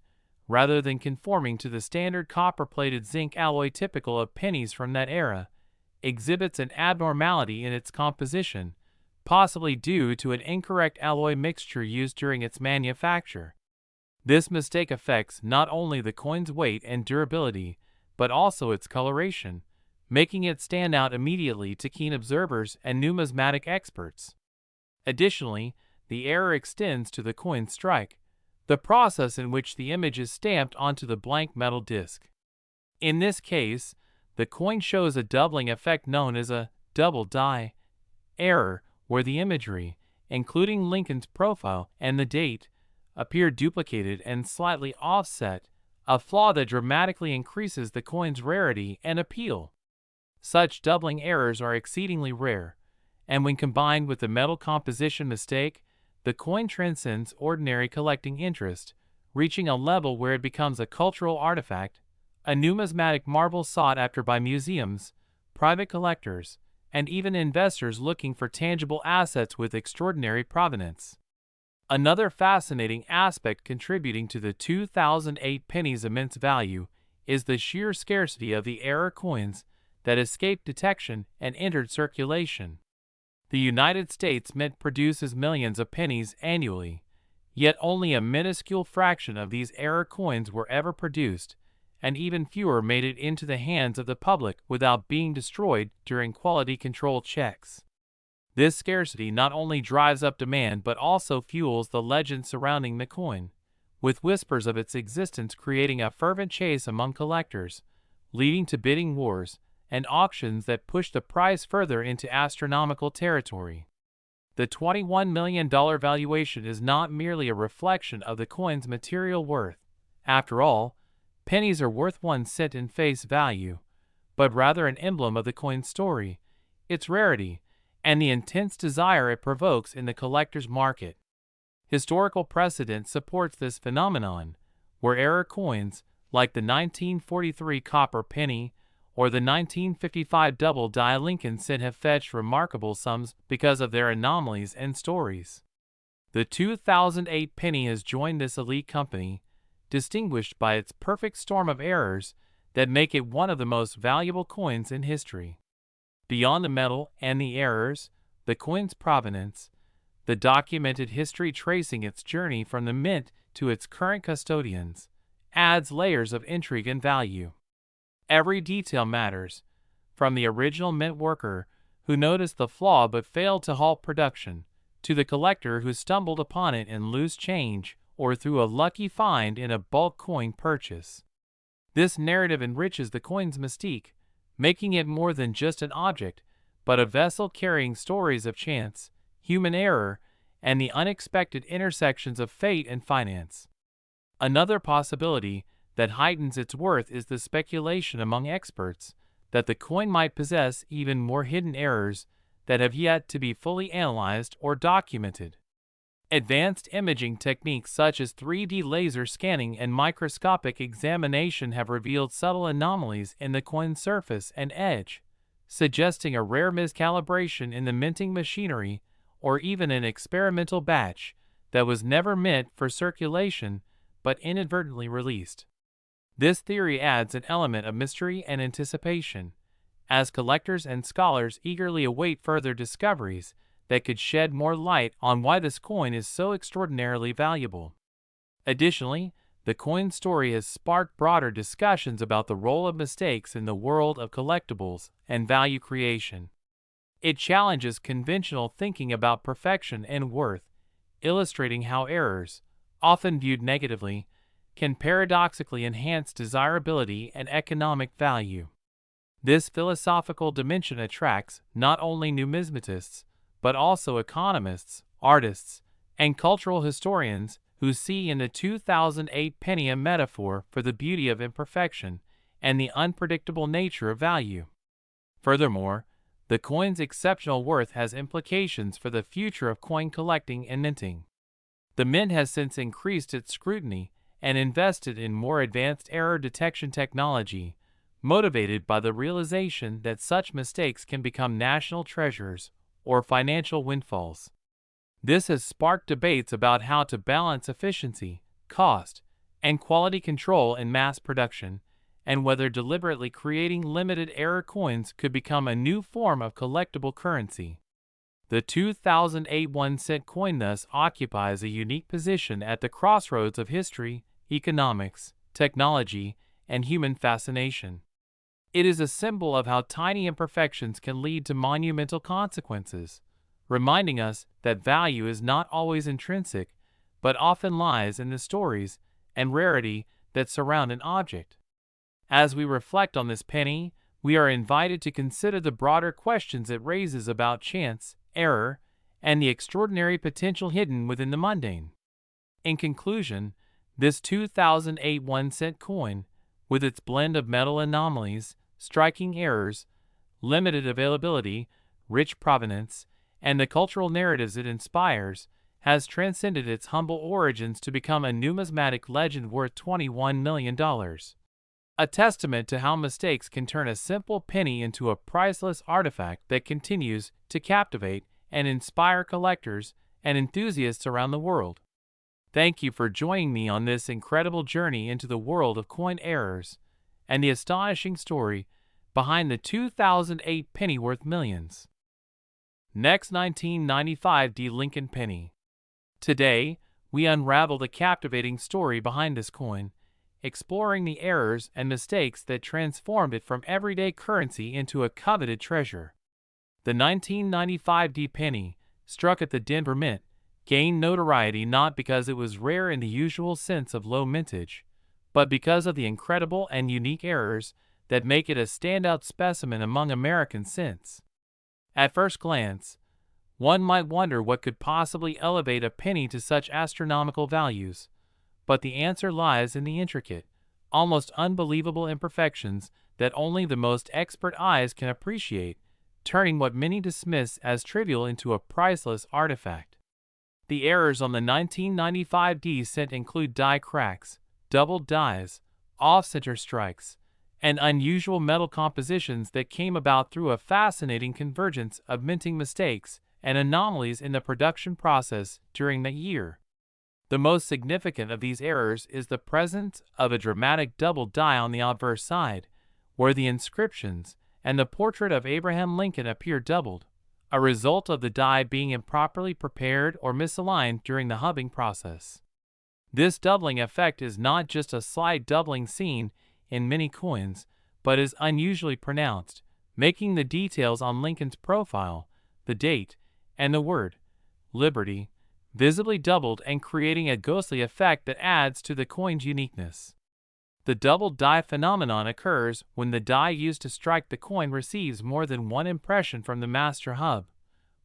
rather than conforming to the standard copper-plated zinc alloy typical of pennies from that era, exhibits an abnormality in its composition, possibly due to an incorrect alloy mixture used during its manufacture. This mistake affects not only the coin's weight and durability, but also its coloration, making it stand out immediately to keen observers and numismatic experts. Additionally, the error extends to the coin strike, the process in which the image is stamped onto the blank metal disc. In this case, the coin shows a doubling effect known as a double die error, where the imagery, including Lincoln's profile and the date, appear duplicated and slightly offset, a flaw that dramatically increases the coin's rarity and appeal. Such doubling errors are exceedingly rare, and when combined with the metal composition mistake, the coin transcends ordinary collecting interest, reaching a level where it becomes a cultural artifact, a numismatic marvel sought after by museums, private collectors, and even investors looking for tangible assets with extraordinary provenance. Another fascinating aspect contributing to the 2008 penny's immense value is the sheer scarcity of the error coins that escaped detection and entered circulation. The United States Mint produces millions of pennies annually, Yet only a minuscule fraction of these error coins were ever produced, and even fewer made it into the hands of the public without being destroyed during quality control checks. This scarcity not only drives up demand but also fuels the legend surrounding the coin, with whispers of its existence creating a fervent chase among collectors, leading to bidding wars and auctions that push the price further into astronomical territory. The $21 million valuation is not merely a reflection of the coin's material worth. After all, pennies are worth 1 cent in face value, but rather an emblem of the coin's story, its rarity, and the intense desire it provokes in the collector's market. Historical precedent supports this phenomenon, where error coins, like the 1943 copper penny or the 1955 double-die Lincoln cent, have fetched remarkable sums because of their anomalies and stories. The 2008 penny has joined this elite company, distinguished by its perfect storm of errors that make it one of the most valuable coins in history. Beyond the metal and the errors, the coin's provenance, the documented history tracing its journey from the mint to its current custodians, adds layers of intrigue and value. Every detail matters, from the original mint worker who noticed the flaw but failed to halt production, to the collector who stumbled upon it in loose change or through a lucky find in a bulk coin purchase. This narrative enriches the coin's mystique, making it more than just an object, but a vessel carrying stories of chance, human error, and the unexpected intersections of fate and finance. Another possibility that heightens its worth is the speculation among experts that the coin might possess even more hidden errors that have yet to be fully analyzed or documented. Advanced imaging techniques such as 3D laser scanning and microscopic examination have revealed subtle anomalies in the coin's surface and edge, suggesting a rare miscalibration in the minting machinery or even an experimental batch that was never meant for circulation but inadvertently released. This theory adds an element of mystery and anticipation, as collectors and scholars eagerly await further discoveries that could shed more light on why this coin is so extraordinarily valuable. Additionally, the coin story has sparked broader discussions about the role of mistakes in the world of collectibles and value creation. It challenges conventional thinking about perfection and worth, illustrating how errors, often viewed negatively, can paradoxically enhance desirability and economic value. This philosophical dimension attracts not only numismatists, but also economists, artists, and cultural historians who see in the 2008 penny a metaphor for the beauty of imperfection and the unpredictable nature of value. Furthermore, the coin's exceptional worth has implications for the future of coin collecting and minting. The mint has since increased its scrutiny and invested in more advanced error detection technology, motivated by the realization that such mistakes can become national treasures or financial windfalls. This has sparked debates about how to balance efficiency, cost, and quality control in mass production, and whether deliberately creating limited error coins could become a new form of collectible currency. The 2008 1-cent coin thus occupies a unique position at the crossroads of history, economics, technology, and human fascination. It is a symbol of how tiny imperfections can lead to monumental consequences, reminding us that value is not always intrinsic, but often lies in the stories and rarity that surround an object. As we reflect on this penny, we are invited to consider the broader questions it raises about chance, error, and the extraordinary potential hidden within the mundane. In conclusion, this 2008 1-cent coin, with its blend of metal anomalies, striking errors, limited availability, rich provenance, and the cultural narratives it inspires, has transcended its humble origins to become a numismatic legend worth $21 million. A testament to how mistakes can turn a simple penny into a priceless artifact that continues to captivate and inspire collectors and enthusiasts around the world. Thank you for joining me on this incredible journey into the world of coin errors and the astonishing story behind the 2008 penny worth millions. Next, 1995 D. Lincoln penny. Today, we unravel the captivating story behind this coin, exploring the errors and mistakes that transformed it from everyday currency into a coveted treasure. The 1995 D penny, struck at the Denver Mint, gained notoriety not because it was rare in the usual sense of low mintage, but because of the incredible and unique errors that make it a standout specimen among American cents. At first glance, one might wonder what could possibly elevate a penny to such astronomical values, but the answer lies in the intricate, almost unbelievable imperfections that only the most expert eyes can appreciate, turning what many dismiss as trivial into a priceless artifact. The errors on the 1995 D cent include die cracks, doubled dies, off-center strikes, and unusual metal compositions that came about through a fascinating convergence of minting mistakes and anomalies in the production process during that year. The most significant of these errors is the presence of a dramatic double die on the obverse side, where the inscriptions and the portrait of Abraham Lincoln appear doubled, a result of the die being improperly prepared or misaligned during the hubbing process. This doubling effect is not just a slight doubling seen in many coins, but is unusually pronounced, making the details on Lincoln's profile, the date, and the word Liberty visibly doubled and creating a ghostly effect that adds to the coin's uniqueness. The double die phenomenon occurs when the die used to strike the coin receives more than one impression from the master hub,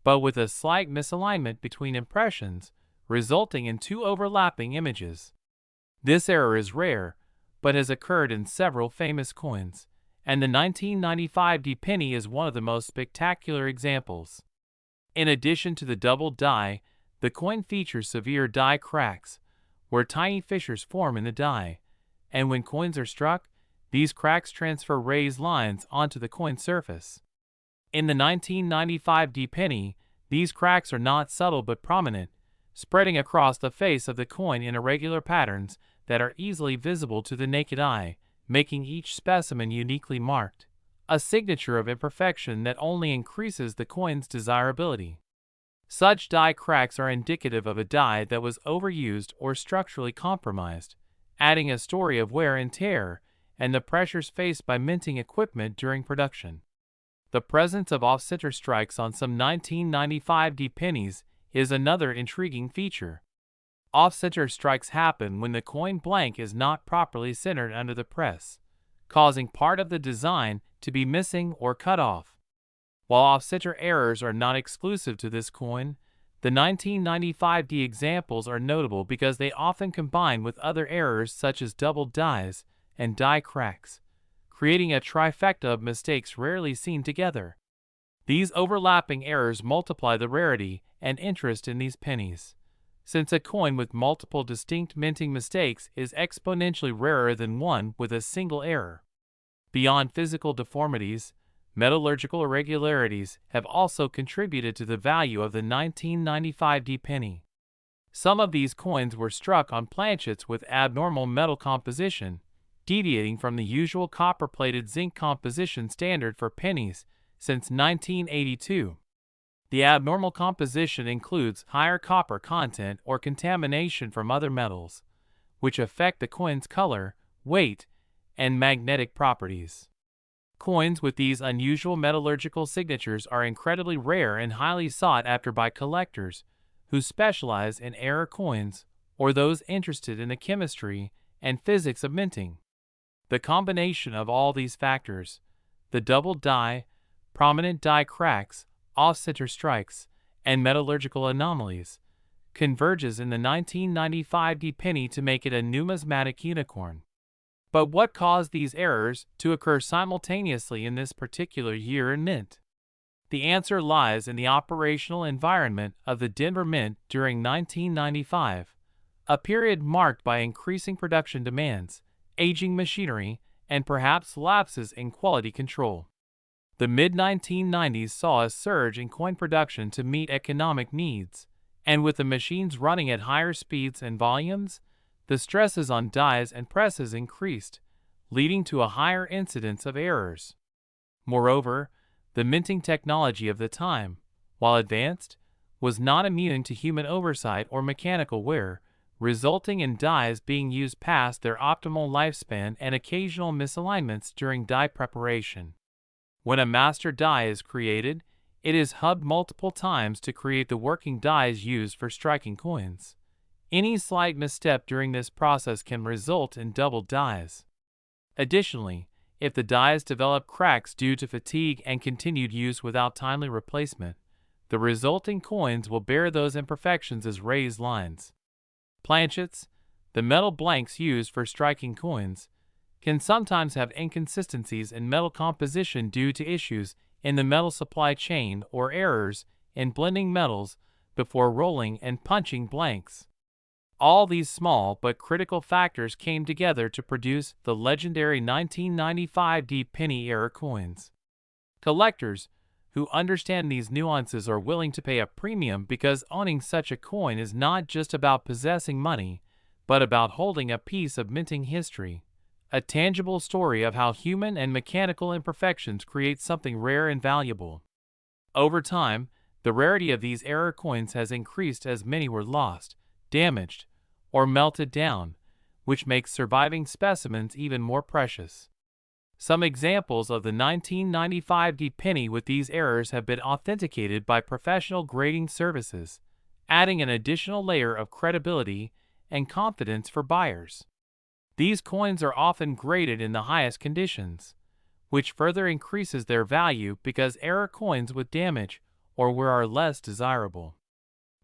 but with a slight misalignment between impressions, resulting in two overlapping images. This error is rare, but has occurred in several famous coins, and the 1995 D penny is one of the most spectacular examples. In addition to the double die, the coin features severe die cracks, where tiny fissures form in the die, and when coins are struck, these cracks transfer raised lines onto the coin surface. In the 1995 D penny, these cracks are not subtle but prominent, spreading across the face of the coin in irregular patterns that are easily visible to the naked eye, making each specimen uniquely marked, a signature of imperfection that only increases the coin's desirability. Such die cracks are indicative of a die that was overused or structurally compromised, adding a story of wear and tear and the pressures faced by minting equipment during production. The presence of off-center strikes on some 1995 D pennies is another intriguing feature. Off-center strikes happen when the coin blank is not properly centered under the press, causing part of the design to be missing or cut off. While off-center errors are not exclusive to this coin, the 1995 D examples are notable because they often combine with other errors such as double dies and die cracks, creating a trifecta of mistakes rarely seen together. These overlapping errors multiply the rarity and interest in these pennies, since a coin with multiple distinct minting mistakes is exponentially rarer than one with a single error. Beyond physical deformities, metallurgical irregularities have also contributed to the value of the 1995 D penny. Some of these coins were struck on planchets with abnormal metal composition, deviating from the usual copper-plated zinc composition standard for pennies since 1982. The abnormal composition includes higher copper content or contamination from other metals, which affect the coin's color, weight, and magnetic properties. Coins with these unusual metallurgical signatures are incredibly rare and highly sought after by collectors who specialize in error coins or those interested in the chemistry and physics of minting. The combination of all these factors, the double die, prominent die cracks, off-center strikes, and metallurgical anomalies, converges in the 1995 D penny to make it a numismatic unicorn. But what caused these errors to occur simultaneously in this particular year in mint? The answer lies in the operational environment of the Denver Mint during 1995, a period marked by increasing production demands, aging machinery, and perhaps lapses in quality control. The mid-1990s saw a surge in coin production to meet economic needs, and with the machines running at higher speeds and volumes, the stresses on dies and presses increased, leading to a higher incidence of errors. Moreover, the minting technology of the time, while advanced, was not immune to human oversight or mechanical wear, resulting in dies being used past their optimal lifespan and occasional misalignments during die preparation. When a master die is created, it is hubbed multiple times to create the working dies used for striking coins. Any slight misstep during this process can result in doubled dies. Additionally, if the dies develop cracks due to fatigue and continued use without timely replacement, the resulting coins will bear those imperfections as raised lines. Planchets, the metal blanks used for striking coins, can sometimes have inconsistencies in metal composition due to issues in the metal supply chain or errors in blending metals before rolling and punching blanks. All these small but critical factors came together to produce the legendary 1995 D penny era coins. Collectors who understand these nuances are willing to pay a premium because owning such a coin is not just about possessing money, but about holding a piece of minting history, a tangible story of how human and mechanical imperfections create something rare and valuable. Over time, the rarity of these era coins has increased as many were lost, damaged, or melted down, which makes surviving specimens even more precious. Some examples of the 1995 D penny with these errors have been authenticated by professional grading services, adding an additional layer of credibility and confidence for buyers. These coins are often graded in the highest conditions, which further increases their value because error coins with damage or wear are less desirable.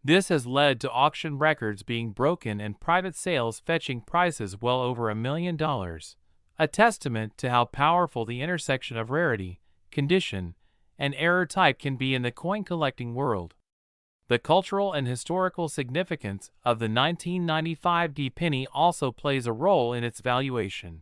This has led to auction records being broken and private sales fetching prices well over $1 million, a testament to how powerful the intersection of rarity, condition, and error type can be in the coin collecting world. The cultural and historical significance of the 1995 D penny also plays a role in its valuation.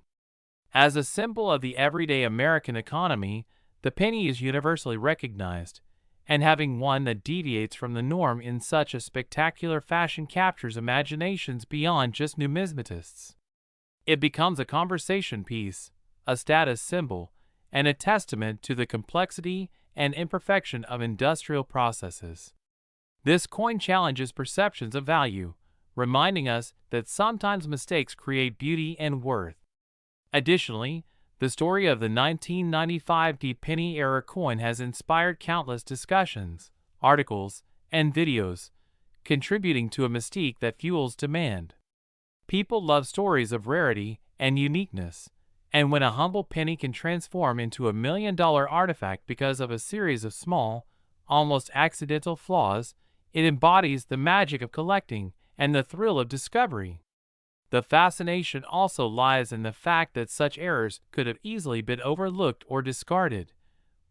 As a symbol of the everyday American economy, the penny is universally recognized, and having one that deviates from the norm in such a spectacular fashion captures imaginations beyond just numismatists. It becomes a conversation piece, a status symbol, and a testament to the complexity and imperfection of industrial processes. This coin challenges perceptions of value, reminding us that sometimes mistakes create beauty and worth. Additionally, the story of the 1995 D penny era coin has inspired countless discussions, articles, and videos, contributing to a mystique that fuels demand. People love stories of rarity and uniqueness, and when a humble penny can transform into $1 million artifact because of a series of small, almost accidental flaws, it embodies the magic of collecting and the thrill of discovery. The fascination also lies in the fact that such errors could have easily been overlooked or discarded,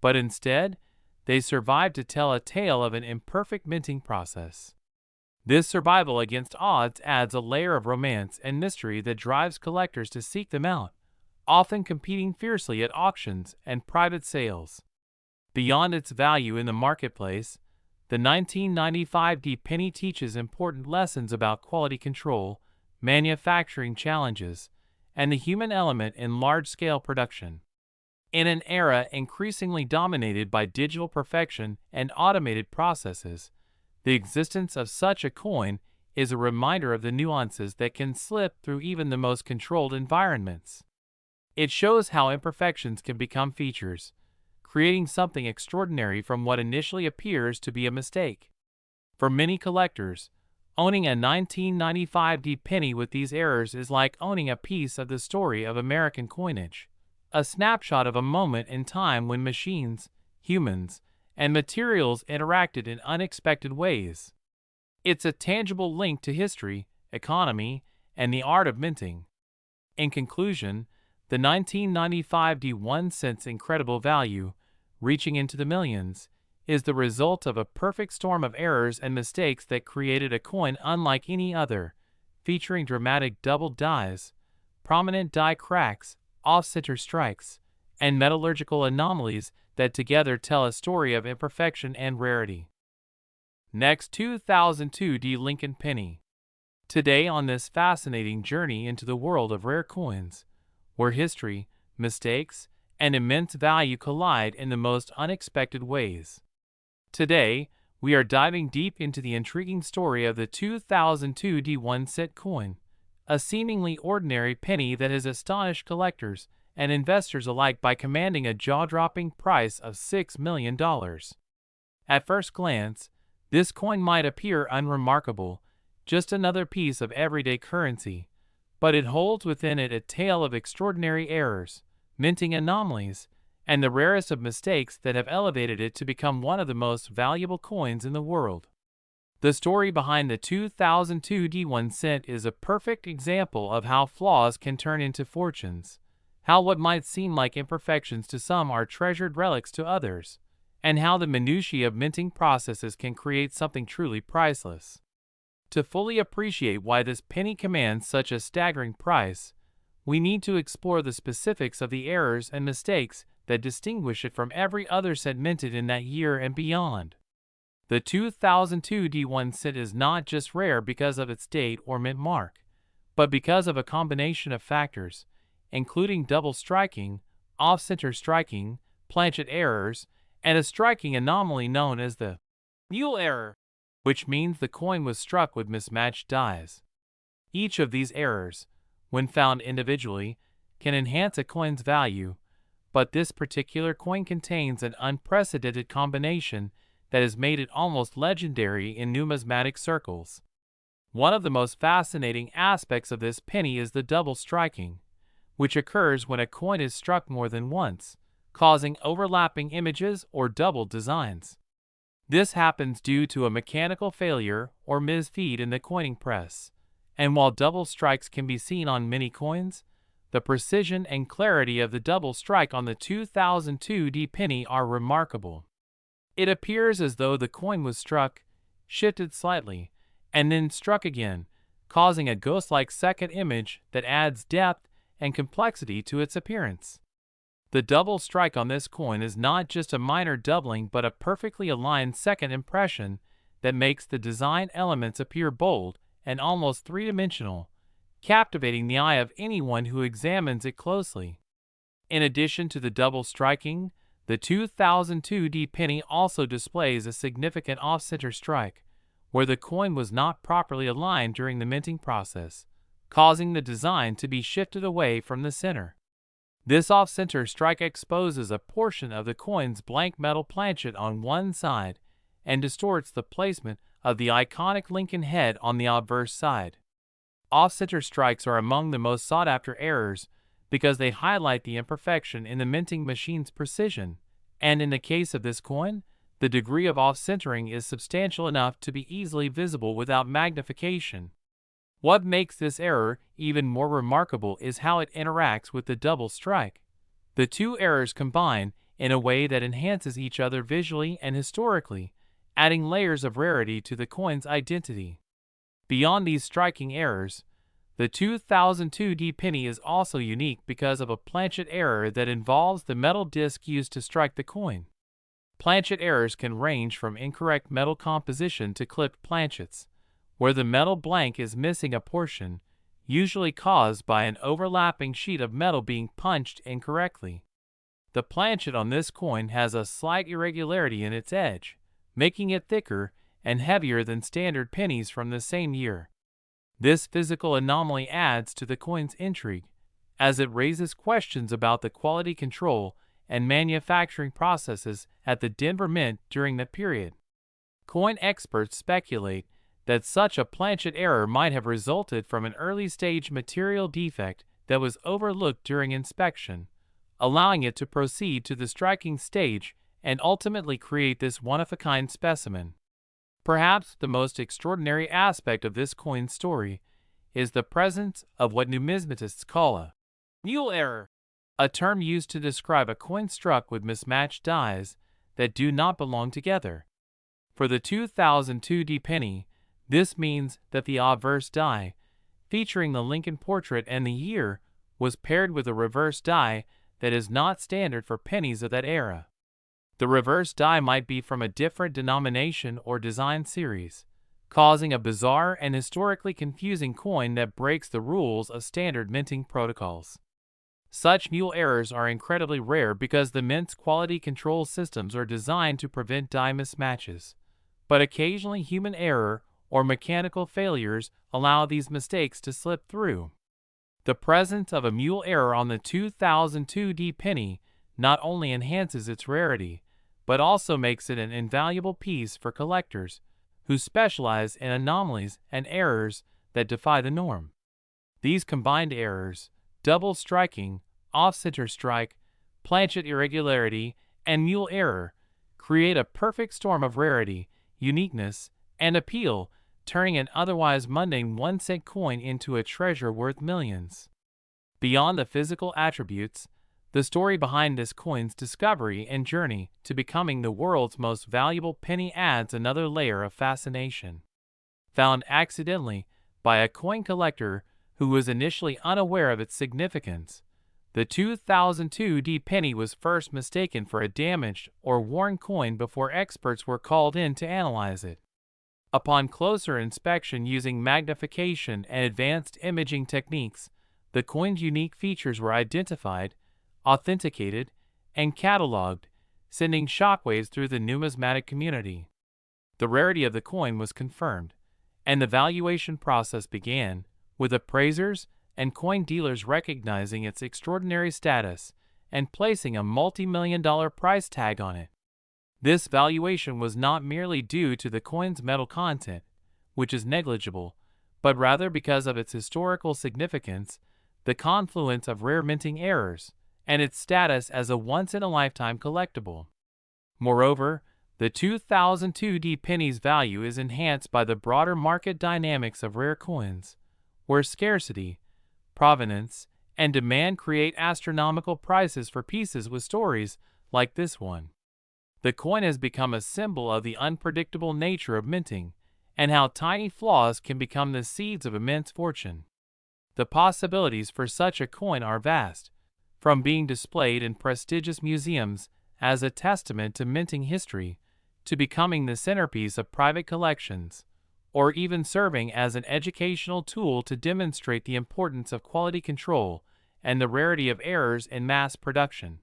but instead, they survived to tell a tale of an imperfect minting process. This survival against odds adds a layer of romance and mystery that drives collectors to seek them out, often competing fiercely at auctions and private sales. Beyond its value in the marketplace, the 1995 D penny teaches important lessons about quality control, manufacturing challenges, and the human element in large-scale production. In an era increasingly dominated by digital perfection and automated processes, the existence of such a coin is a reminder of the nuances that can slip through even the most controlled environments. It shows how imperfections can become features, creating something extraordinary from what initially appears to be a mistake. For many collectors, owning a 1995 D penny with these errors is like owning a piece of the story of American coinage, a snapshot of a moment in time when machines, humans, and materials interacted in unexpected ways. It's a tangible link to history, economy, and the art of minting. In conclusion, the 1995 D1 cent's incredible value, reaching into the millions, is the result of a perfect storm of errors and mistakes that created a coin unlike any other, featuring dramatic doubled dies, prominent die cracks, off-center strikes, and metallurgical anomalies that together tell a story of imperfection and rarity. Next, 2002 D Lincoln penny. Today on this fascinating journey into the world of rare coins, where history, mistakes, and immense value collide in the most unexpected ways. Today, we are diving deep into the intriguing story of the 2002 D1 coin, a seemingly ordinary penny that has astonished collectors and investors alike by commanding a jaw-dropping price of $6 million. At first glance, this coin might appear unremarkable, just another piece of everyday currency, but it holds within it a tale of extraordinary errors, minting anomalies, and the rarest of mistakes that have elevated it to become one of the most valuable coins in the world. The story behind the 2002 D1 is a perfect example of how flaws can turn into fortunes, how what might seem like imperfections to some are treasured relics to others, and how the minutiae of minting processes can create something truly priceless. To fully appreciate why this penny commands such a staggering price, we need to explore the specifics of the errors and mistakes that distinguish it from every other cent minted in that year and beyond. The 2002 D1 is not just rare because of its date or mint mark, but because of a combination of factors, including double striking, off-center striking, planchet errors, and a striking anomaly known as the mule error, which means the coin was struck with mismatched dies. Each of these errors, when found individually, can enhance a coin's value, but this particular coin contains an unprecedented combination that has made it almost legendary in numismatic circles. One of the most fascinating aspects of this penny is the double striking, which occurs when a coin is struck more than once, causing overlapping images or double designs. This happens due to a mechanical failure or misfeed in the coining press, and while double strikes can be seen on many coins, the precision and clarity of the double strike on the 2002 D penny are remarkable. It appears as though the coin was struck, shifted slightly, and then struck again, causing a ghost-like second image that adds depth and complexity to its appearance. The double strike on this coin is not just a minor doubling but a perfectly aligned second impression that makes the design elements appear bold and almost three-dimensional, captivating the eye of anyone who examines it closely. In addition to the double striking, the 2002 D penny also displays a significant off-center strike, where the coin was not properly aligned during the minting process, causing the design to be shifted away from the center. This off-center strike exposes a portion of the coin's blank metal planchet on one side and distorts the placement of the iconic Lincoln head on the obverse side. Off-center strikes are among the most sought-after errors because they highlight the imperfection in the minting machine's precision, and in the case of this coin, the degree of off-centering is substantial enough to be easily visible without magnification. What makes this error even more remarkable is how it interacts with the double strike. The two errors combine in a way that enhances each other visually and historically, adding layers of rarity to the coin's identity. Beyond these striking errors, the 2002 D penny is also unique because of a planchet error that involves the metal disc used to strike the coin. Planchet errors can range from incorrect metal composition to clipped planchets, where the metal blank is missing a portion, usually caused by an overlapping sheet of metal being punched incorrectly. The planchet on this coin has a slight irregularity in its edge, making it thicker and heavier than standard pennies from the same year. This physical anomaly adds to the coin's intrigue, as it raises questions about the quality control and manufacturing processes at the Denver Mint during the period. Coin experts speculate that such a planchet error might have resulted from an early-stage material defect that was overlooked during inspection, allowing it to proceed to the striking stage and ultimately create this one-of-a-kind specimen. Perhaps the most extraordinary aspect of this coin's story is the presence of what numismatists call a mule error, a term used to describe a coin struck with mismatched dies that do not belong together. For the 2002 D penny, this means that the obverse die, featuring the Lincoln portrait and the year, was paired with a reverse die that is not standard for pennies of that era. The reverse die might be from a different denomination or design series, causing a bizarre and historically confusing coin that breaks the rules of standard minting protocols. Such mule errors are incredibly rare because the mint's quality control systems are designed to prevent die mismatches, but occasionally human error or mechanical failures allow these mistakes to slip through. The presence of a mule error on the 2002 penny not only enhances its rarity, but also makes it an invaluable piece for collectors who specialize in anomalies and errors that defy the norm. These combined errors, double striking, off-center strike, planchet irregularity, and mule error, create a perfect storm of rarity, uniqueness, and appeal, turning an otherwise mundane 1-cent coin into a treasure worth millions. Beyond the physical attributes, the story behind this coin's discovery and journey to becoming the world's most valuable penny adds another layer of fascination. Found accidentally by a coin collector who was initially unaware of its significance, the 2002 penny was first mistaken for a damaged or worn coin before experts were called in to analyze it. Upon closer inspection using magnification and advanced imaging techniques, the coin's unique features were identified, authenticated, and cataloged, sending shockwaves through the numismatic community. The rarity of the coin was confirmed, and the valuation process began, with appraisers and coin dealers recognizing its extraordinary status and placing a multi-million-dollar price tag on it. This valuation was not merely due to the coin's metal content, which is negligible, but rather because of its historical significance, the confluence of rare minting errors, and its status as a once-in-a-lifetime collectible. Moreover, the 2002 penny's value is enhanced by the broader market dynamics of rare coins, where scarcity, provenance, and demand create astronomical prices for pieces with stories like this one. The coin has become a symbol of the unpredictable nature of minting, and how tiny flaws can become the seeds of immense fortune. The possibilities for such a coin are vast, from being displayed in prestigious museums as a testament to minting history, to becoming the centerpiece of private collections, or even serving as an educational tool to demonstrate the importance of quality control and the rarity of errors in mass production.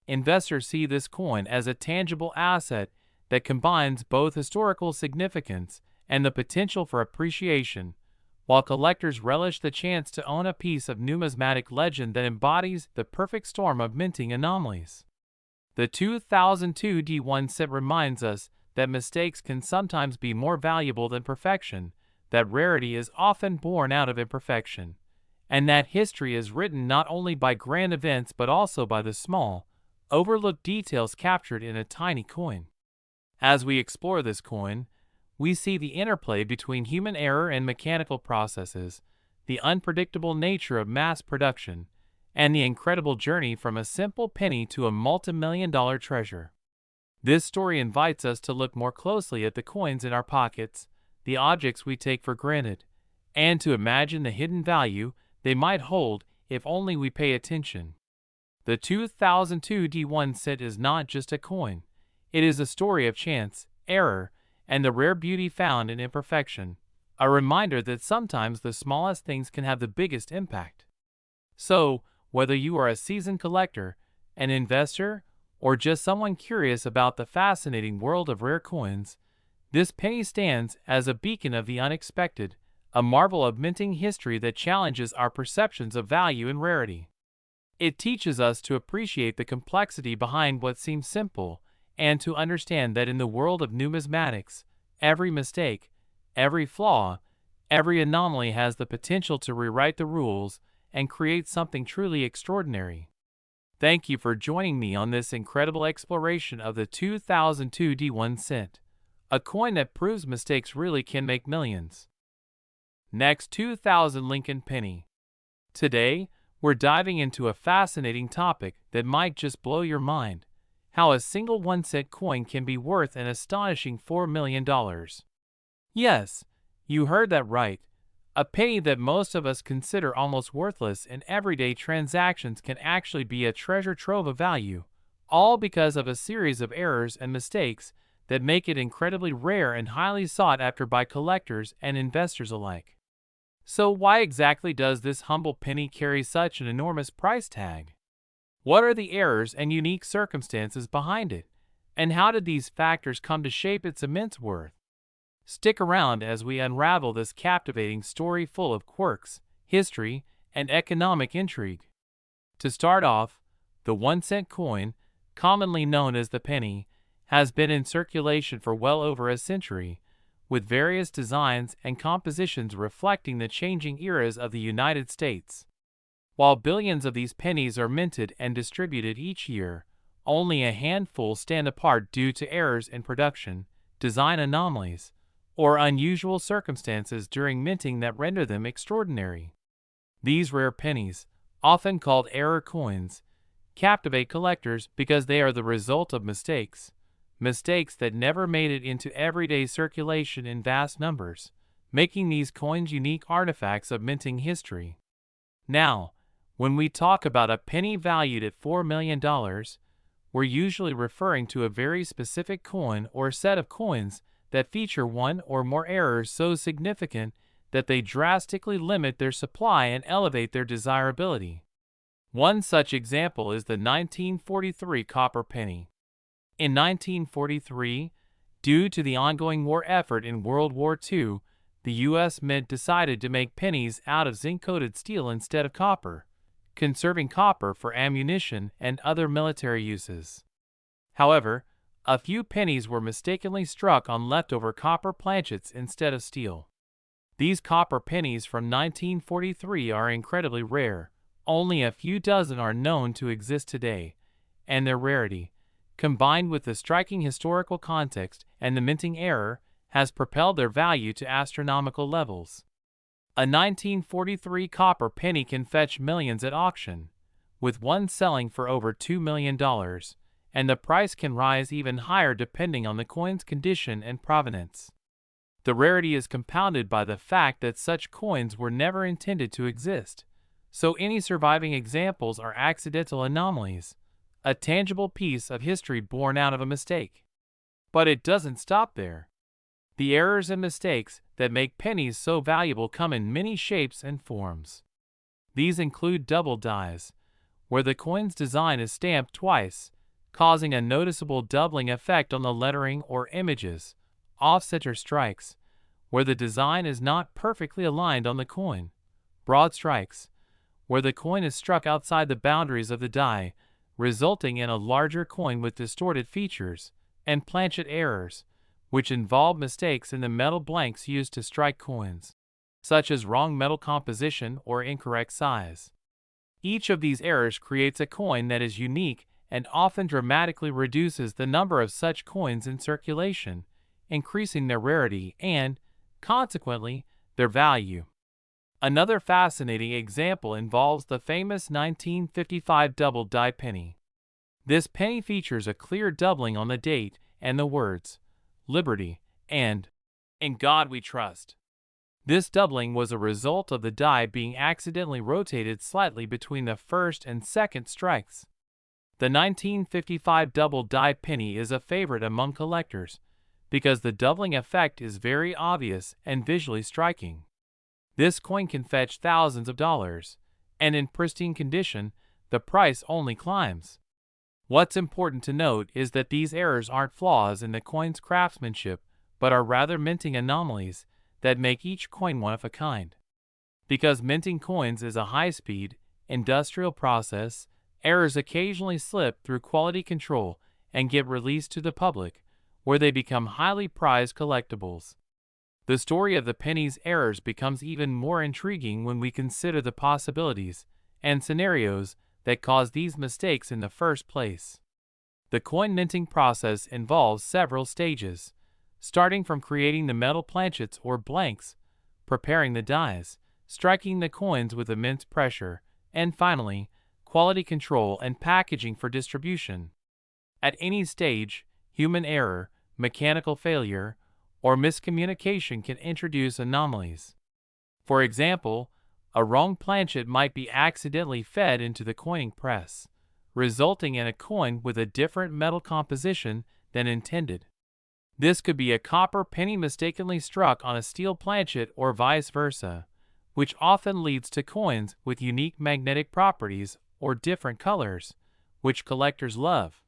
Investors see this coin as a tangible asset that combines both historical significance and the potential for appreciation, while collectors relish the chance to own a piece of numismatic legend that embodies the perfect storm of minting anomalies. The 2002 1-cent reminds us that mistakes can sometimes be more valuable than perfection, that rarity is often born out of imperfection, and that history is written not only by grand events but also by the small, overlooked details captured in a tiny coin. As we explore this coin, we see the interplay between human error and mechanical processes, the unpredictable nature of mass production, and the incredible journey from a simple penny to a multi-million-dollar treasure. This story invites us to look more closely at the coins in our pockets, the objects we take for granted, and to imagine the hidden value they might hold if only we pay attention. The 2002 1-cent is not just a coin. It is a story of chance, error, and the rare beauty found in imperfection, a reminder that sometimes the smallest things can have the biggest impact. So, whether you are a seasoned collector, an investor, or just someone curious about the fascinating world of rare coins, this penny stands as a beacon of the unexpected, a marvel of minting history that challenges our perceptions of value and rarity. It teaches us to appreciate the complexity behind what seems simple, and to understand that in the world of numismatics, every mistake, every flaw, every anomaly has the potential to rewrite the rules and create something truly extraordinary. Thank you for joining me on this incredible exploration of the 2002 1-cent, a coin that proves mistakes really can make millions. Next, 2000 Lincoln penny. Today, we're diving into a fascinating topic that might just blow your mind: how a single 1-cent coin can be worth an astonishing $4 million. Yes, you heard that right. A penny that most of us consider almost worthless in everyday transactions can actually be a treasure trove of value, all because of a series of errors and mistakes that make it incredibly rare and highly sought after by collectors and investors alike. So why exactly does this humble penny carry such an enormous price tag? What are the errors and unique circumstances behind it? And how did these factors come to shape its immense worth? Stick around as we unravel this captivating story full of quirks, history, and economic intrigue. To start off, the 1-cent coin, commonly known as the penny, has been in circulation for well over a century, with various designs and compositions reflecting the changing eras of the United States. While billions of these pennies are minted and distributed each year, only a handful stand apart due to errors in production, design anomalies, or unusual circumstances during minting that render them extraordinary. These rare pennies, often called error coins, captivate collectors because they are the result of mistakes that never made it into everyday circulation in vast numbers, making these coins unique artifacts of minting history. Now, when we talk about a penny valued at $4 million, we're usually referring to a very specific coin or set of coins that feature one or more errors so significant that they drastically limit their supply and elevate their desirability. One such example is the 1943 copper penny. In 1943, due to the ongoing war effort in World War II, the U.S. Mint decided to make pennies out of zinc-coated steel instead of copper, conserving copper for ammunition and other military uses. However, a few pennies were mistakenly struck on leftover copper planchets instead of steel. These copper pennies from 1943 are incredibly rare. Only a few dozen are known to exist today, and their rarity, combined with the striking historical context and the minting error, has propelled their value to astronomical levels. A 1943 copper penny can fetch millions at auction, with one selling for over $2 million, and the price can rise even higher depending on the coin's condition and provenance. The rarity is compounded by the fact that such coins were never intended to exist, so any surviving examples are accidental anomalies, a tangible piece of history born out of a mistake. But it doesn't stop there. The errors and mistakes that make pennies so valuable come in many shapes and forms. These include double dies, where the coin's design is stamped twice, causing a noticeable doubling effect on the lettering or images, off-center strikes, where the design is not perfectly aligned on the coin, broad strikes, where the coin is struck outside the boundaries of the die, resulting in a larger coin with distorted features, and planchet errors, which involve mistakes in the metal blanks used to strike coins, such as wrong metal composition or incorrect size. Each of these errors creates a coin that is unique and often dramatically reduces the number of such coins in circulation, increasing their rarity and, consequently, their value. Another fascinating example involves the famous 1955 double die penny. This penny features a clear doubling on the date and the words, "Liberty," and "In God We Trust." This doubling was a result of the die being accidentally rotated slightly between the first and second strikes. The 1955 double die penny is a favorite among collectors because the doubling effect is very obvious and visually striking. This coin can fetch thousands of dollars, and in pristine condition, the price only climbs. What's important to note is that these errors aren't flaws in the coin's craftsmanship, but are rather minting anomalies that make each coin one of a kind. Because minting coins is a high-speed, industrial process, errors occasionally slip through quality control and get released to the public, where they become highly prized collectibles. The story of the penny's errors becomes even more intriguing when we consider the possibilities and scenarios that caused these mistakes in the first place. The coin minting process involves several stages, starting from creating the metal planchets or blanks, preparing the dies, striking the coins with immense pressure, and finally, quality control and packaging for distribution. At any stage, human error, mechanical failure, or miscommunication can introduce anomalies. For example, a wrong planchet might be accidentally fed into the coining press, resulting in a coin with a different metal composition than intended. This could be a copper penny mistakenly struck on a steel planchet or vice versa, which often leads to coins with unique magnetic properties or different colors, which collectors love.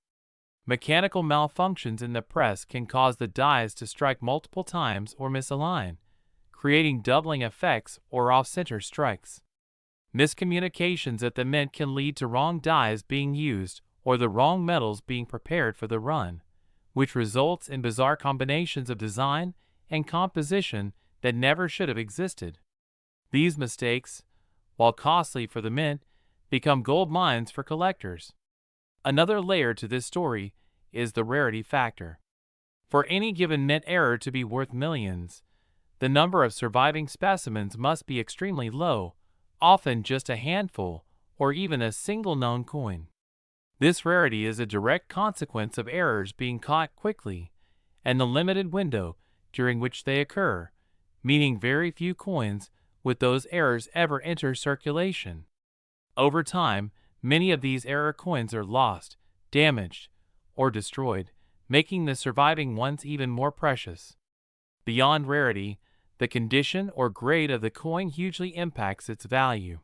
Mechanical malfunctions in the press can cause the dies to strike multiple times or misalign, creating doubling effects or off-center strikes. Miscommunications at the mint can lead to wrong dies being used or the wrong metals being prepared for the run, which results in bizarre combinations of design and composition that never should have existed. These mistakes, while costly for the mint, become gold mines for collectors. Another layer to this story is the rarity factor. For any given mint error to be worth millions, the number of surviving specimens must be extremely low, often just a handful or even a single known coin. This rarity is a direct consequence of errors being caught quickly and the limited window during which they occur, meaning very few coins with those errors ever enter circulation. Over time, many of these error coins are lost, damaged, or destroyed, making the surviving ones even more precious. Beyond rarity, the condition or grade of the coin hugely impacts its value.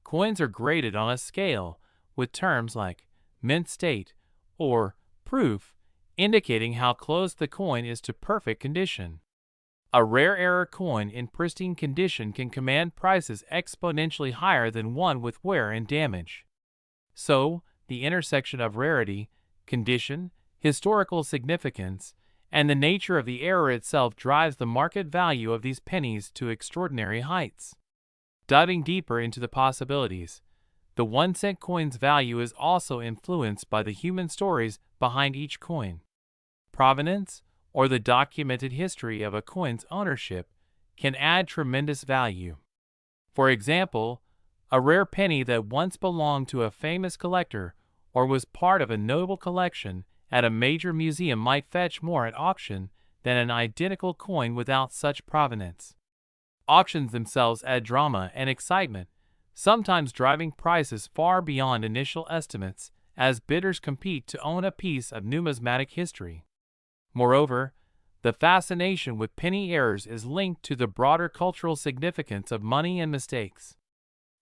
Coins are graded on a scale, with terms like mint state or proof indicating how close the coin is to perfect condition. A rare error coin in pristine condition can command prices exponentially higher than one with wear and damage. So, the intersection of rarity, condition, historical significance, and the nature of the error itself drives the market value of these pennies to extraordinary heights. Diving deeper into the possibilities, the 1-cent coin's value is also influenced by the human stories behind each coin. Provenance, or the documented history of a coin's ownership, can add tremendous value. For example, a rare penny that once belonged to a famous collector or was part of a notable collection at a major museum might fetch more at auction than an identical coin without such provenance. Auctions themselves add drama and excitement, sometimes driving prices far beyond initial estimates as bidders compete to own a piece of numismatic history. Moreover, the fascination with penny errors is linked to the broader cultural significance of money and mistakes.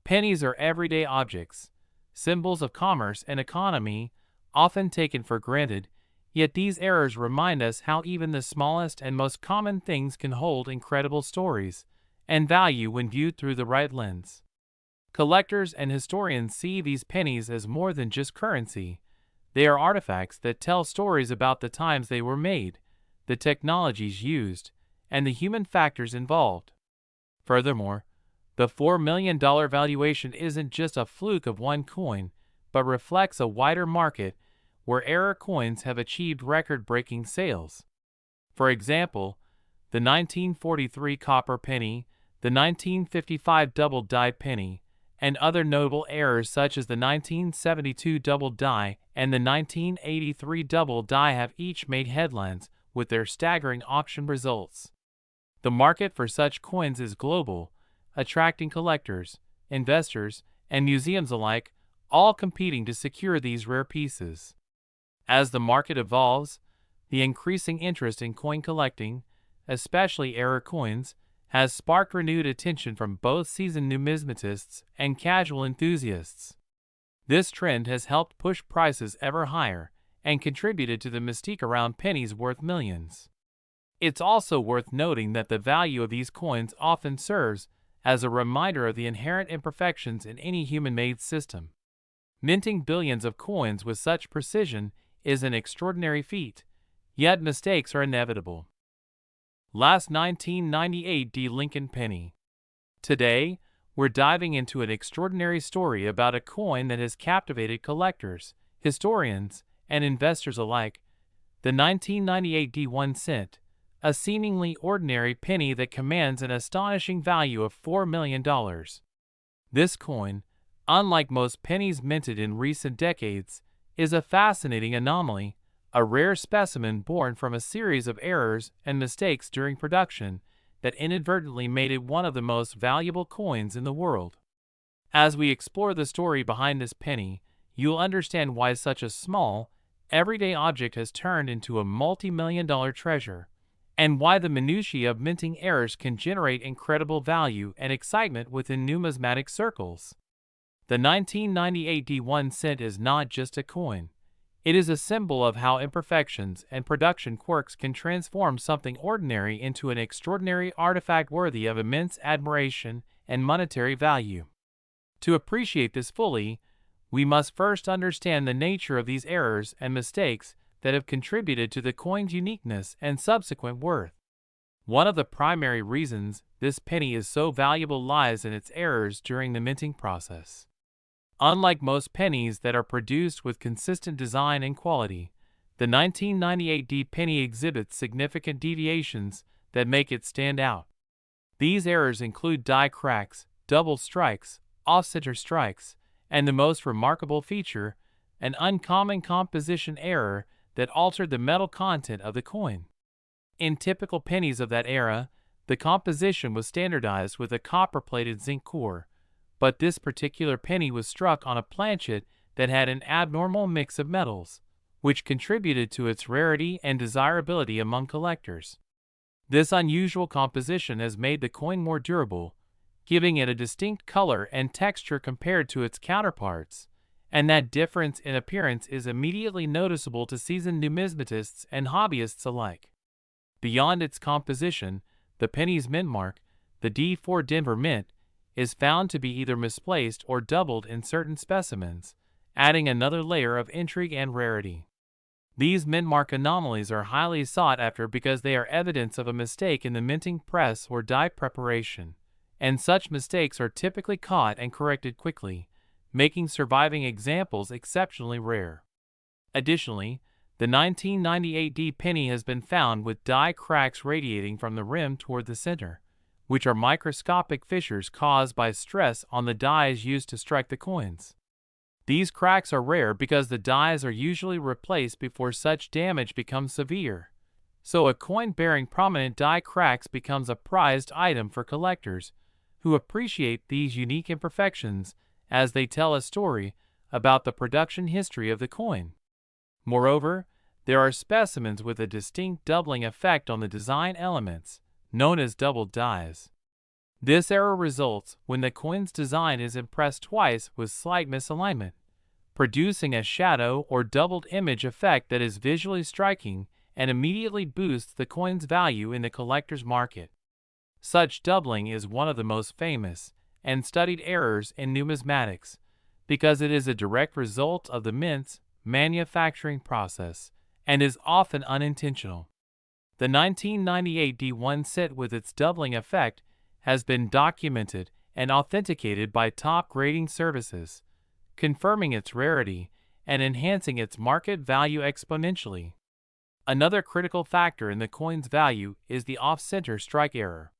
Pennies are everyday objects, symbols of commerce and economy, often taken for granted, yet these errors remind us how even the smallest and most common things can hold incredible stories and value when viewed through the right lens. Collectors and historians see these pennies as more than just currency. They are artifacts that tell stories about the times they were made, the technologies used, and the human factors involved. Furthermore, the $4 million valuation isn't just a fluke of one coin, but reflects a wider market where error coins have achieved record-breaking sales. For example, the 1943 copper penny, the 1955 double-die penny, and other notable errors such as the 1972 double die and the 1983 double die have each made headlines with their staggering auction results. The market for such coins is global, attracting collectors, investors, and museums alike, all competing to secure these rare pieces. As the market evolves, the increasing interest in coin collecting, especially error coins, has sparked renewed attention from both seasoned numismatists and casual enthusiasts. This trend has helped push prices ever higher and contributed to the mystique around pennies worth millions. It's also worth noting that the value of these coins often serves as a reminder of the inherent imperfections in any human-made system. Minting billions of coins with such precision is an extraordinary feat, yet mistakes are inevitable. Last 1998 D. Lincoln Penny. Today, we're diving into an extraordinary story about a coin that has captivated collectors, historians, and investors alike, the 1998 D. 1 cent, a seemingly ordinary penny that commands an astonishing value of $4 million. This coin, unlike most pennies minted in recent decades, is a fascinating anomaly, a rare specimen born from a series of errors and mistakes during production that inadvertently made it one of the most valuable coins in the world. As we explore the story behind this penny, you'll understand why such a small, everyday object has turned into a multi-million-dollar treasure, and why the minutiae of minting errors can generate incredible value and excitement within numismatic circles. The 1998 D1 cent is not just a coin. It is a symbol of how imperfections and production quirks can transform something ordinary into an extraordinary artifact worthy of immense admiration and monetary value. To appreciate this fully, we must first understand the nature of these errors and mistakes that have contributed to the coin's uniqueness and subsequent worth. One of the primary reasons this penny is so valuable lies in its errors during the minting process. Unlike most pennies that are produced with consistent design and quality, the 1998D penny exhibits significant deviations that make it stand out. These errors include die cracks, double strikes, off-center strikes, and the most remarkable feature, an uncommon composition error that altered the metal content of the coin. In typical pennies of that era, the composition was standardized with a copper-plated zinc core, but this particular penny was struck on a planchet that had an abnormal mix of metals, which contributed to its rarity and desirability among collectors. This unusual composition has made the coin more durable, giving it a distinct color and texture compared to its counterparts, and that difference in appearance is immediately noticeable to seasoned numismatists and hobbyists alike. Beyond its composition, the penny's mint mark, the D4 Denver Mint, is found to be either misplaced or doubled in certain specimens, adding another layer of intrigue and rarity. These mint mark anomalies are highly sought after because they are evidence of a mistake in the minting press or die preparation, and such mistakes are typically caught and corrected quickly, making surviving examples exceptionally rare. Additionally, the 1998D penny has been found with die cracks radiating from the rim toward the center, which are microscopic fissures caused by stress on the dies used to strike the coins. These cracks are rare because the dies are usually replaced before such damage becomes severe, so a coin bearing prominent die cracks becomes a prized item for collectors who appreciate these unique imperfections as they tell a story about the production history of the coin. Moreover, there are specimens with a distinct doubling effect on the design elements, known as doubled dies. This error results when the coin's design is impressed twice with slight misalignment, producing a shadow or doubled image effect that is visually striking and immediately boosts the coin's value in the collector's market. Such doubling is one of the most famous and studied errors in numismatics because it is a direct result of the mint's manufacturing process and is often unintentional. The 1998 D1 set with its doubling effect has been documented and authenticated by top grading services, confirming its rarity and enhancing its market value exponentially. Another critical factor in the coin's value is the off-center strike error.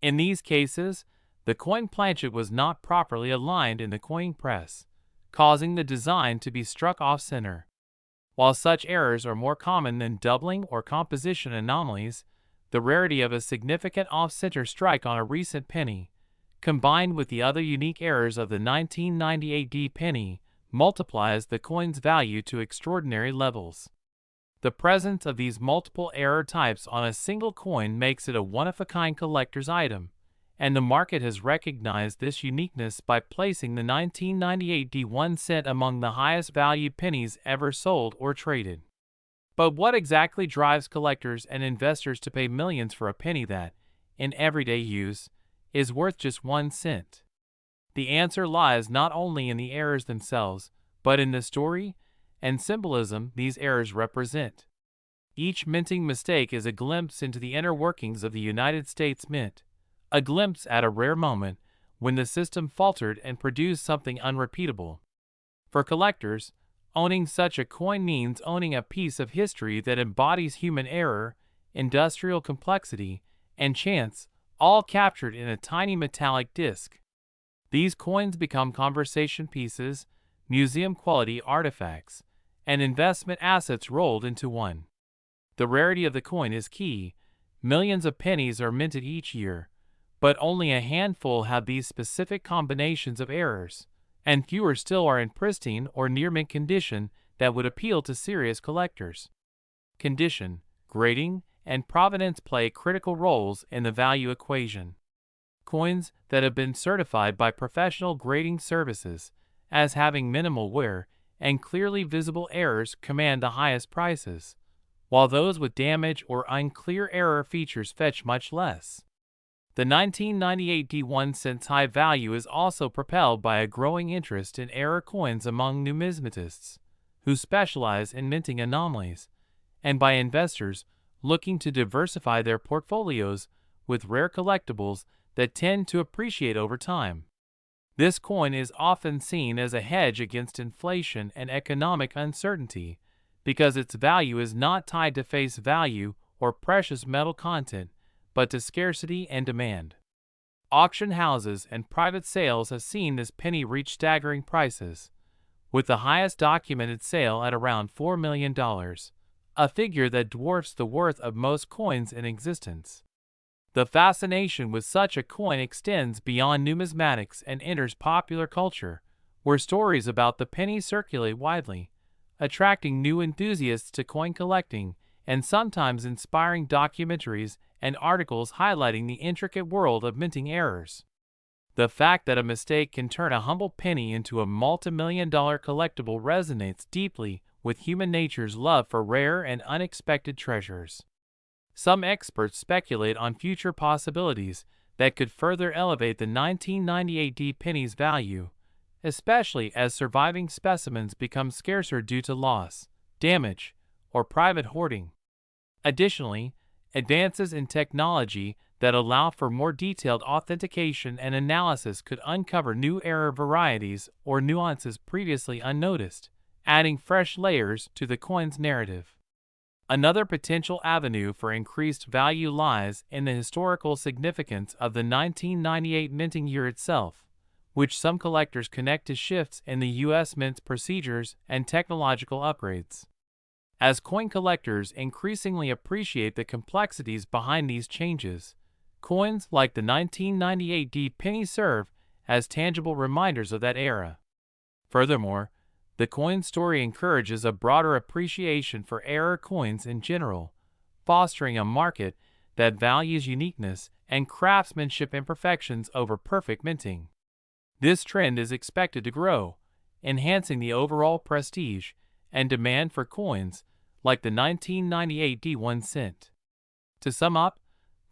In these cases, the coin planchet was not properly aligned in the coin press, causing the design to be struck off-center. While such errors are more common than doubling or composition anomalies, the rarity of a significant off-center strike on a recent penny, combined with the other unique errors of the 1998D penny, multiplies the coin's value to extraordinary levels. The presence of these multiple error types on a single coin makes it a one-of-a-kind collector's item, and the market has recognized this uniqueness by placing the 1998 D1 cent among the highest valued pennies ever sold or traded. But what exactly drives collectors and investors to pay millions for a penny that, in everyday use, is worth just 1 cent? The answer lies not only in the errors themselves, but in the story and symbolism these errors represent. Each minting mistake is a glimpse into the inner workings of the United States Mint, a glimpse at a rare moment when the system faltered and produced something unrepeatable. For collectors, owning such a coin means owning a piece of history that embodies human error, industrial complexity, and chance, all captured in a tiny metallic disc. These coins become conversation pieces, museum-quality artifacts, and investment assets rolled into one. The rarity of the coin is key. Millions of pennies are minted each year, but only a handful have these specific combinations of errors, and fewer still are in pristine or near-mint condition that would appeal to serious collectors. Condition, grading, and provenance play critical roles in the value equation. Coins that have been certified by professional grading services as having minimal wear and clearly visible errors command the highest prices, while those with damage or unclear error features fetch much less. The 1998 D1 cent's high value is also propelled by a growing interest in error coins among numismatists, who specialize in minting anomalies, and by investors looking to diversify their portfolios with rare collectibles that tend to appreciate over time. This coin is often seen as a hedge against inflation and economic uncertainty because its value is not tied to face value or precious metal content, but to scarcity and demand. Auction houses and private sales have seen this penny reach staggering prices, with the highest documented sale at around $4 million, a figure that dwarfs the worth of most coins in existence. The fascination with such a coin extends beyond numismatics and enters popular culture, where stories about the penny circulate widely, attracting new enthusiasts to coin collecting and sometimes inspiring documentaries and articles highlighting the intricate world of minting errors. The fact that a mistake can turn a humble penny into a multi-million-dollar collectible resonates deeply with human nature's love for rare and unexpected treasures. Some experts speculate on future possibilities that could further elevate the 1998 D penny's value, especially as surviving specimens become scarcer due to loss, damage, or private hoarding. Additionally, advances in technology that allow for more detailed authentication and analysis could uncover new error varieties or nuances previously unnoticed, adding fresh layers to the coin's narrative. Another potential avenue for increased value lies in the historical significance of the 1998 minting year itself, which some collectors connect to shifts in the U.S. Mint's procedures and technological upgrades. As coin collectors increasingly appreciate the complexities behind these changes, coins like the 1998 D penny serve as tangible reminders of that era. Furthermore, the coin story encourages a broader appreciation for error coins in general, fostering a market that values uniqueness and craftsmanship imperfections over perfect minting. This trend is expected to grow, enhancing the overall prestige and demand for coins like the 1998 D1 cent. To sum up,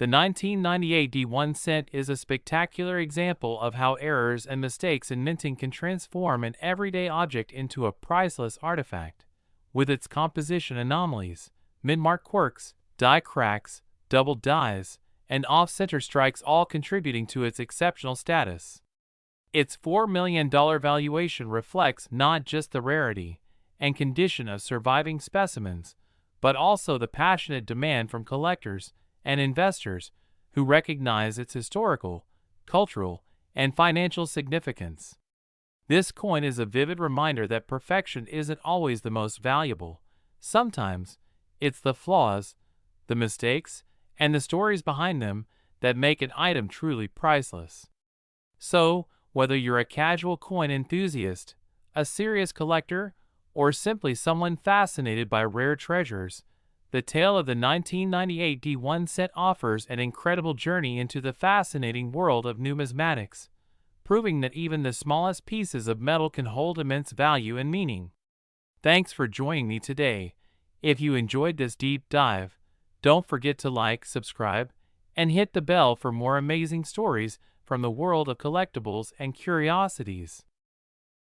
the 1998 D1 cent is a spectacular example of how errors and mistakes in minting can transform an everyday object into a priceless artifact, with its composition anomalies, mid-mark quirks, die cracks, double dies, and off-center strikes all contributing to its exceptional status. Its $4 million valuation reflects not just the rarity and condition of surviving specimens, but also the passionate demand from collectors and investors who recognize its historical, cultural, and financial significance. This coin is a vivid reminder that perfection isn't always the most valuable. Sometimes, it's the flaws, the mistakes, and the stories behind them that make an item truly priceless. So, whether you're a casual coin enthusiast, a serious collector, or simply someone fascinated by rare treasures, the tale of the 1998 D1 cent offers an incredible journey into the fascinating world of numismatics, proving that even the smallest pieces of metal can hold immense value and meaning. Thanks for joining me today. If you enjoyed this deep dive, don't forget to like, subscribe, and hit the bell for more amazing stories from the world of collectibles and curiosities.